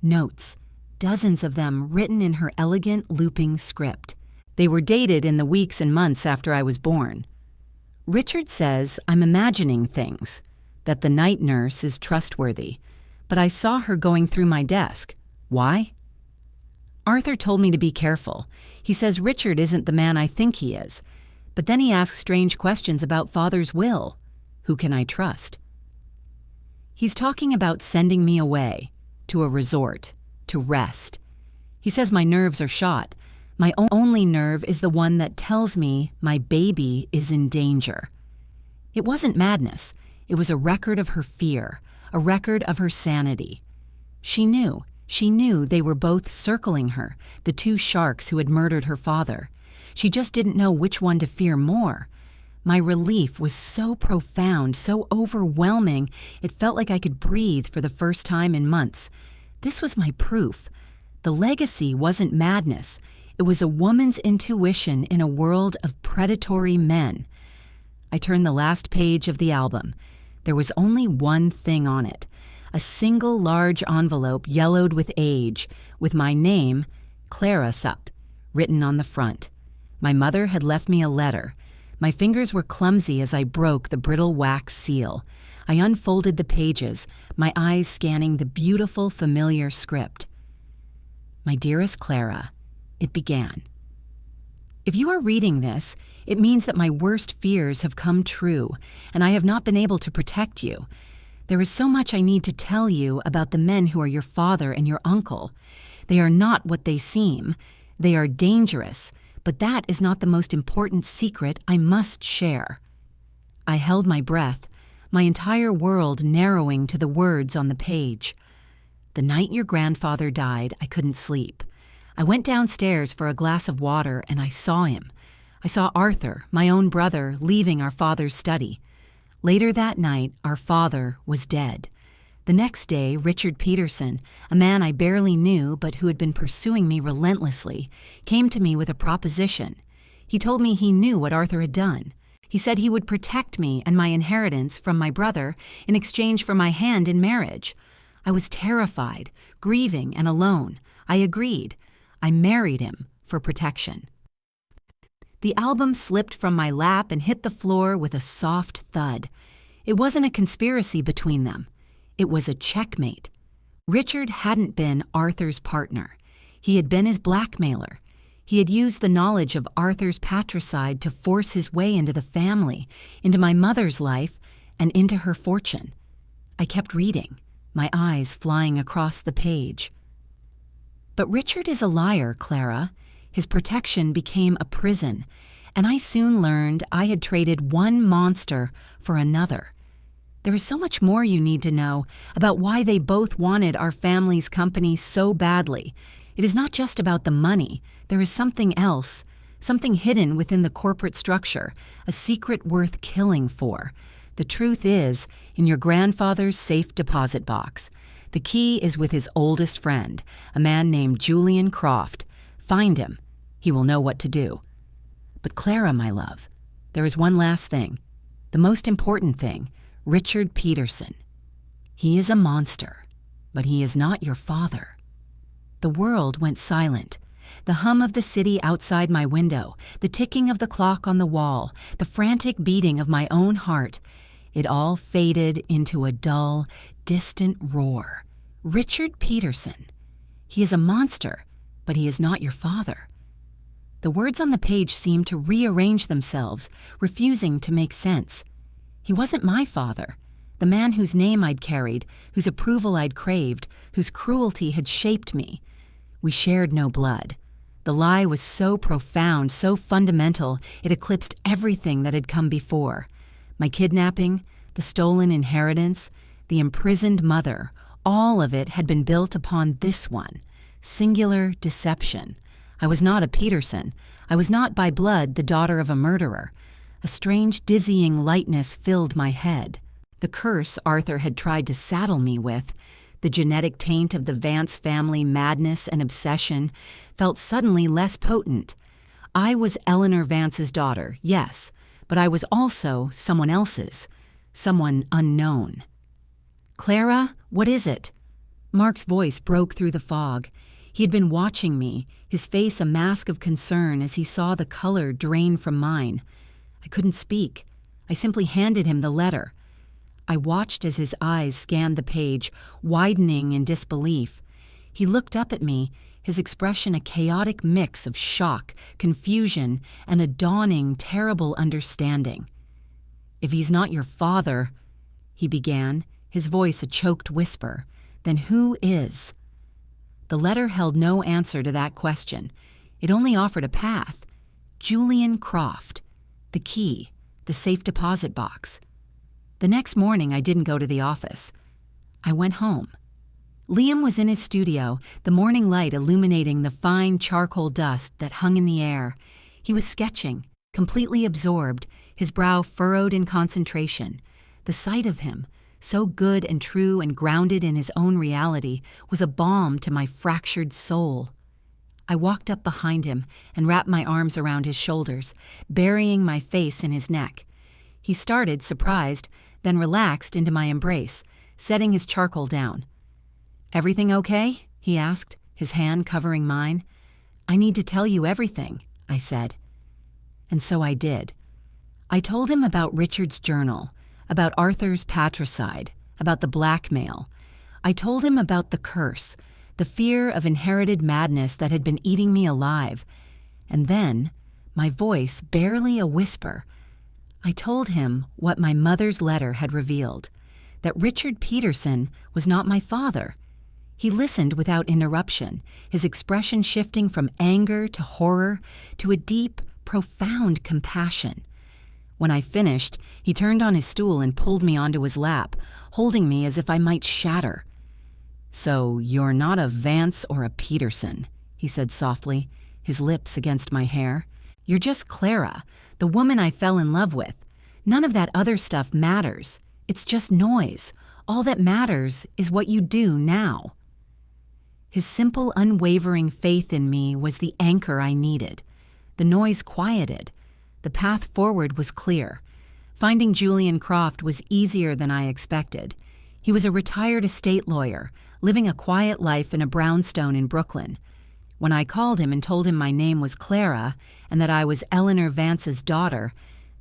notes, dozens of them written in her elegant, looping script. They were dated in the weeks and months after I was born. Richard says I'm imagining things, that the night nurse is trustworthy, but I saw her going through my desk. Why? Arthur told me to be careful. He says Richard isn't the man I think he is. But then he asks strange questions about Father's will. Who can I trust? He's talking about sending me away, to a resort, to rest. He says my nerves are shot. My only nerve is the one that tells me my baby is in danger. It wasn't madness. It was a record of her fear, a record of her sanity. She knew they were both circling her, the two sharks who had murdered her father. She just didn't know which one to fear more. My relief was so profound, so overwhelming, it felt like I could breathe for the first time in months. This was my proof. The legacy wasn't madness. It was a woman's intuition in a world of predatory men. I turned the last page of the album. There was only one thing on it, a single large envelope yellowed with age, with my name, Clara Supp, written on the front. My mother had left me a letter. My fingers were clumsy as I broke the brittle wax seal. I unfolded the pages, my eyes scanning the beautiful, familiar script. My dearest Clara, it began. If you are reading this, it means that my worst fears have come true, and I have not been able to protect you. There is so much I need to tell you about the men who are your father and your uncle. They are not what they seem. They are dangerous, but that is not the most important secret I must share." I held my breath, my entire world narrowing to the words on the page. "The night your grandfather died, I couldn't sleep. I went downstairs for a glass of water and I saw him. I saw Arthur, my own brother, leaving our father's study. Later that night, our father was dead. The next day, Richard Peterson, a man I barely knew but who had been pursuing me relentlessly, came to me with a proposition. He told me he knew what Arthur had done. He said he would protect me and my inheritance from my brother in exchange for my hand in marriage. I was terrified, grieving, and alone. I agreed. I married him for protection." The album slipped from my lap and hit the floor with a soft thud. It wasn't a conspiracy between them. It was a checkmate. Richard hadn't been Arthur's partner. He had been his blackmailer. He had used the knowledge of Arthur's patricide to force his way into the family, into my mother's life, and into her fortune. I kept reading, my eyes flying across the page. "But Richard is a liar, Clara. His protection became a prison, and I soon learned I had traded one monster for another. There is so much more you need to know about why they both wanted our family's company so badly. It is not just about the money. There is something else, something hidden within the corporate structure, a secret worth killing for. The truth is in your grandfather's safe deposit box. The key is with his oldest friend, a man named Julian Croft. Find him. He will know what to do. But Clara, my love, there is one last thing. The most important thing, Richard Peterson. He is a monster, but he is not your father." The world went silent. The hum of the city outside my window, the ticking of the clock on the wall, the frantic beating of my own heart, it all faded into a dull, distant roar. Richard Peterson. He is a monster, but he is not your father. The words on the page seemed to rearrange themselves, refusing to make sense. He wasn't my father, the man whose name I'd carried, whose approval I'd craved, whose cruelty had shaped me. We shared no blood. The lie was so profound, so fundamental, it eclipsed everything that had come before. My kidnapping, the stolen inheritance, the imprisoned mother, all of it had been built upon this one, singular deception. I was not a Peterson. I was not by blood the daughter of a murderer. A strange, dizzying lightness filled my head. The curse Arthur had tried to saddle me with, the genetic taint of the Vance family madness and obsession, felt suddenly less potent. I was Eleanor Vance's daughter, yes, but I was also someone else's, someone unknown. "Clara, what is it?" Mark's voice broke through the fog. He had been watching me, his face a mask of concern as he saw the color drain from mine. I couldn't speak. I simply handed him the letter. I watched as his eyes scanned the page, widening in disbelief. He looked up at me, his expression a chaotic mix of shock, confusion, and a dawning, terrible understanding. "If he's not your father," he began, his voice a choked whisper, "then who is?" The letter held no answer to that question. It only offered a path. Julian Croft. The key. The safe deposit box. The next morning, I didn't go to the office. I went home. Liam was in his studio, the morning light illuminating the fine charcoal dust that hung in the air. He was sketching, completely absorbed, his brow furrowed in concentration. The sight of him, so good and true and grounded in his own reality, was a balm to my fractured soul. I walked up behind him and wrapped my arms around his shoulders, burying my face in his neck. He started, surprised, then relaxed into my embrace, setting his charcoal down. "Everything okay?" he asked, his hand covering mine. "I need to tell you everything," I said. And so I did. I told him about Richard's journal, about Arthur's patricide, about the blackmail. I told him about the curse, the fear of inherited madness that had been eating me alive. And then, my voice barely a whisper, I told him what my mother's letter had revealed, that Richard Peterson was not my father. He listened without interruption, his expression shifting from anger to horror to a deep, profound compassion. When I finished, he turned on his stool and pulled me onto his lap, holding me as if I might shatter. "So you're not a Vance or a Peterson," he said softly, his lips against my hair. "You're just Clara, the woman I fell in love with. None of that other stuff matters. It's just noise. All that matters is what you do now." His simple, unwavering faith in me was the anchor I needed. The noise quieted. The path forward was clear. Finding Julian Croft was easier than I expected. He was a retired estate lawyer, living a quiet life in a brownstone in Brooklyn. When I called him and told him my name was Clara and that I was Eleanor Vance's daughter,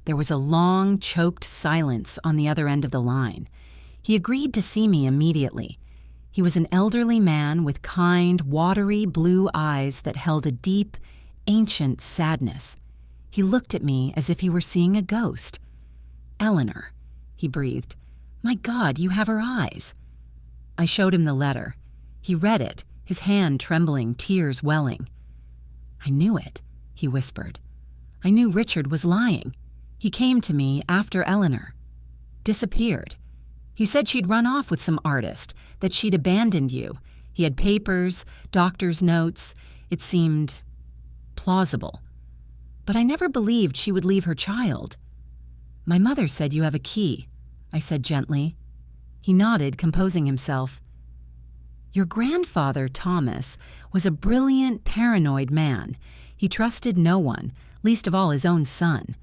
there was a long, choked silence on the other end of the line. He agreed to see me immediately. He was an elderly man with kind, watery blue eyes that held a deep, ancient sadness. He looked at me as if he were seeing a ghost. "Eleanor," he breathed. "My God, you have her eyes." I showed him the letter. He read it, his hand trembling, tears welling. "I knew it," he whispered. "I knew Richard was lying. He came to me after Eleanor. Disappeared. He said she'd run off with some artist, that she'd abandoned you. He had papers, doctor's notes. It seemed plausible. But I never believed she would leave her child." "My mother said you have a key," I said gently. He nodded, composing himself. "Your grandfather, Thomas, was a brilliant, paranoid man. He trusted no one, least of all his own son.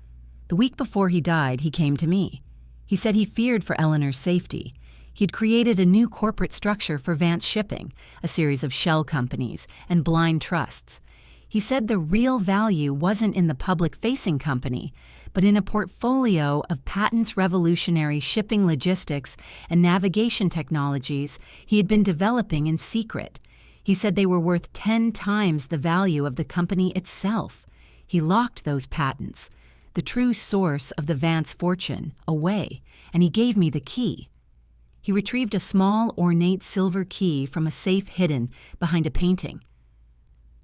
The week before he died, he came to me. He said he feared for Eleanor's safety. He'd created a new corporate structure for Vance Shipping, a series of shell companies and blind trusts. He said the real value wasn't in the public-facing company, but in a portfolio of patents revolutionary shipping logistics and navigation technologies he had been developing in secret. He said they were worth 10 times the value of the company itself. He locked those patents, the true source of the Vance fortune, away, and he gave me the key." He retrieved a small, ornate silver key from a safe hidden behind a painting.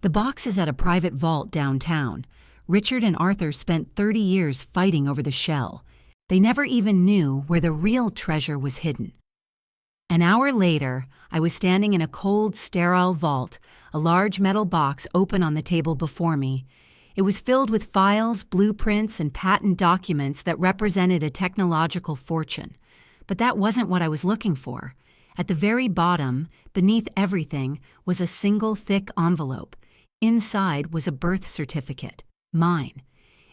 "The box is at a private vault downtown. Richard and Arthur spent 30 years fighting over the shell. They never even knew where the real treasure was hidden." An hour later, I was standing in a cold, sterile vault, a large metal box open on the table before me. It was filled with files, blueprints, and patent documents that represented a technological fortune. But that wasn't what I was looking for. At the very bottom, beneath everything, was a single thick envelope. Inside was a birth certificate, mine.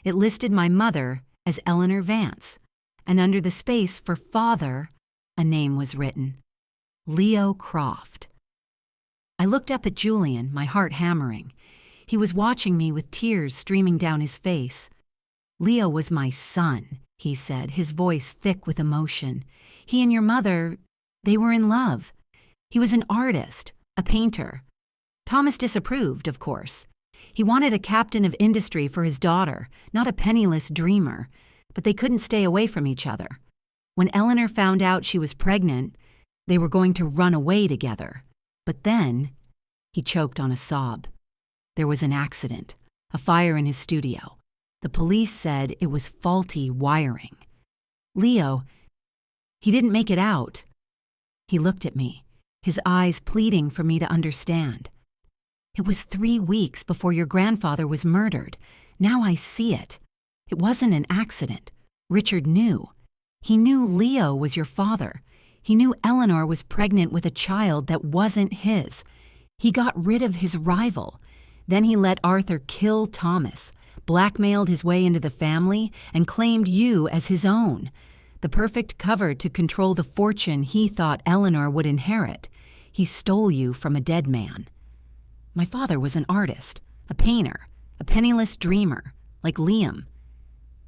It listed my mother as Eleanor Vance, and under the space for father, a name was written: Leo Croft. I looked up at Julian, my heart hammering. He was watching me with tears streaming down his face. "Leo was my son," he said, his voice thick with emotion. "He and your mother, they were in love. He was an artist, a painter. Thomas disapproved, of course. He wanted a captain of industry for his daughter, not a penniless dreamer, but they couldn't stay away from each other. When Eleanor found out she was pregnant, they were going to run away together. But then," he choked on a sob, "there was an accident, a fire in his studio. The police said it was faulty wiring. Leo, he didn't make it out." He looked at me, his eyes pleading for me to understand. "It was 3 weeks before your grandfather was murdered. Now I see it. It wasn't an accident. Richard knew. He knew Leo was your father. He knew Eleanor was pregnant with a child that wasn't his. He got rid of his rival. Then he let Arthur kill Thomas, blackmailed his way into the family, and claimed you as his own. The perfect cover to control the fortune he thought Eleanor would inherit. He stole you from a dead man. My father was an artist, a painter, a penniless dreamer, like Liam.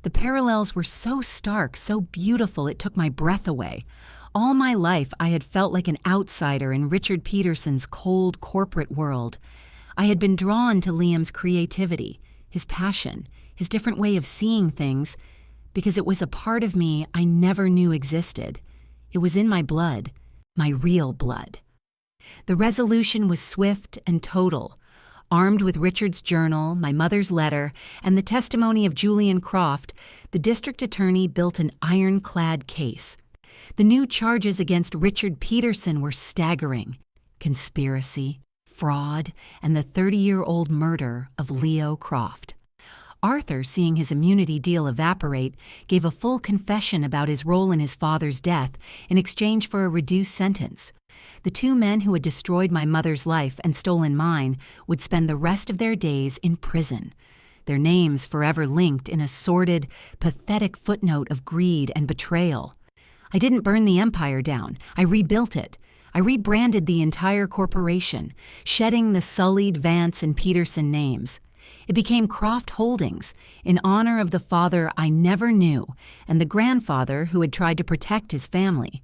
The parallels were so stark, so beautiful, it took my breath away. All my life, I had felt like an outsider in Richard Peterson's cold corporate world. I had been drawn to Liam's creativity, his passion, his different way of seeing things, because it was a part of me I never knew existed. It was in my blood, my real blood. The resolution was swift and total. Armed with Richard's journal, my mother's letter, and the testimony of Julian Croft, the district attorney built an ironclad case. The new charges against Richard Peterson were staggering: conspiracy, fraud, and the 30-year-old murder of Leo Croft. Arthur, seeing his immunity deal evaporate, gave a full confession about his role in his father's death in exchange for a reduced sentence. The two men who had destroyed my mother's life and stolen mine would spend the rest of their days in prison, their names forever linked in a sordid, pathetic footnote of greed and betrayal. I didn't burn the empire down. I rebuilt it. I rebranded the entire corporation, shedding the sullied Vance and Peterson names. It became Croft Holdings, in honor of the father I never knew and the grandfather who had tried to protect his family.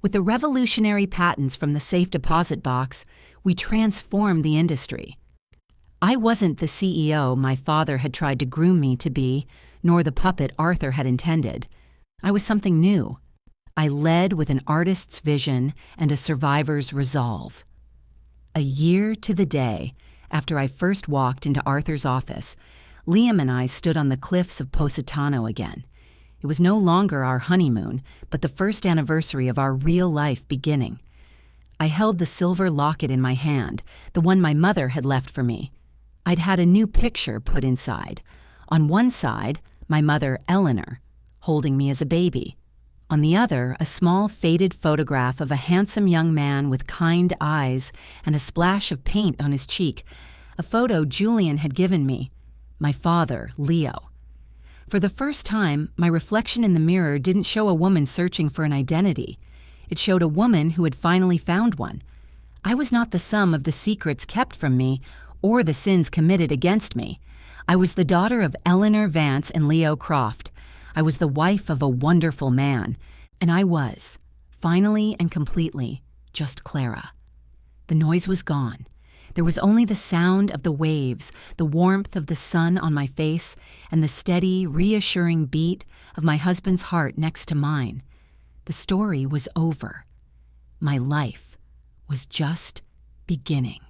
With the revolutionary patents from the safe deposit box, we transformed the industry. I wasn't the CEO my father had tried to groom me to be, nor the puppet Arthur had intended. I was something new. I led with an artist's vision and a survivor's resolve. A year to the day after I first walked into Arthur's office, Liam and I stood on the cliffs of Positano again. It was no longer our honeymoon, but the first anniversary of our real life beginning. I held the silver locket in my hand, the one my mother had left for me. I'd had a new picture put inside. On one side, my mother, Eleanor, holding me as a baby. On the other, a small faded photograph of a handsome young man with kind eyes and a splash of paint on his cheek, a photo Julian had given me, my father, Leo. For the first time, my reflection in the mirror didn't show a woman searching for an identity. It showed a woman who had finally found one. I was not the sum of the secrets kept from me or the sins committed against me. I was the daughter of Eleanor Vance and Leo Croft. I was the wife of a wonderful man, and I was, finally and completely, just Clara. The noise was gone. There was only the sound of the waves, the warmth of the sun on my face, and the steady, reassuring beat of my husband's heart next to mine. The story was over. My life was just beginning.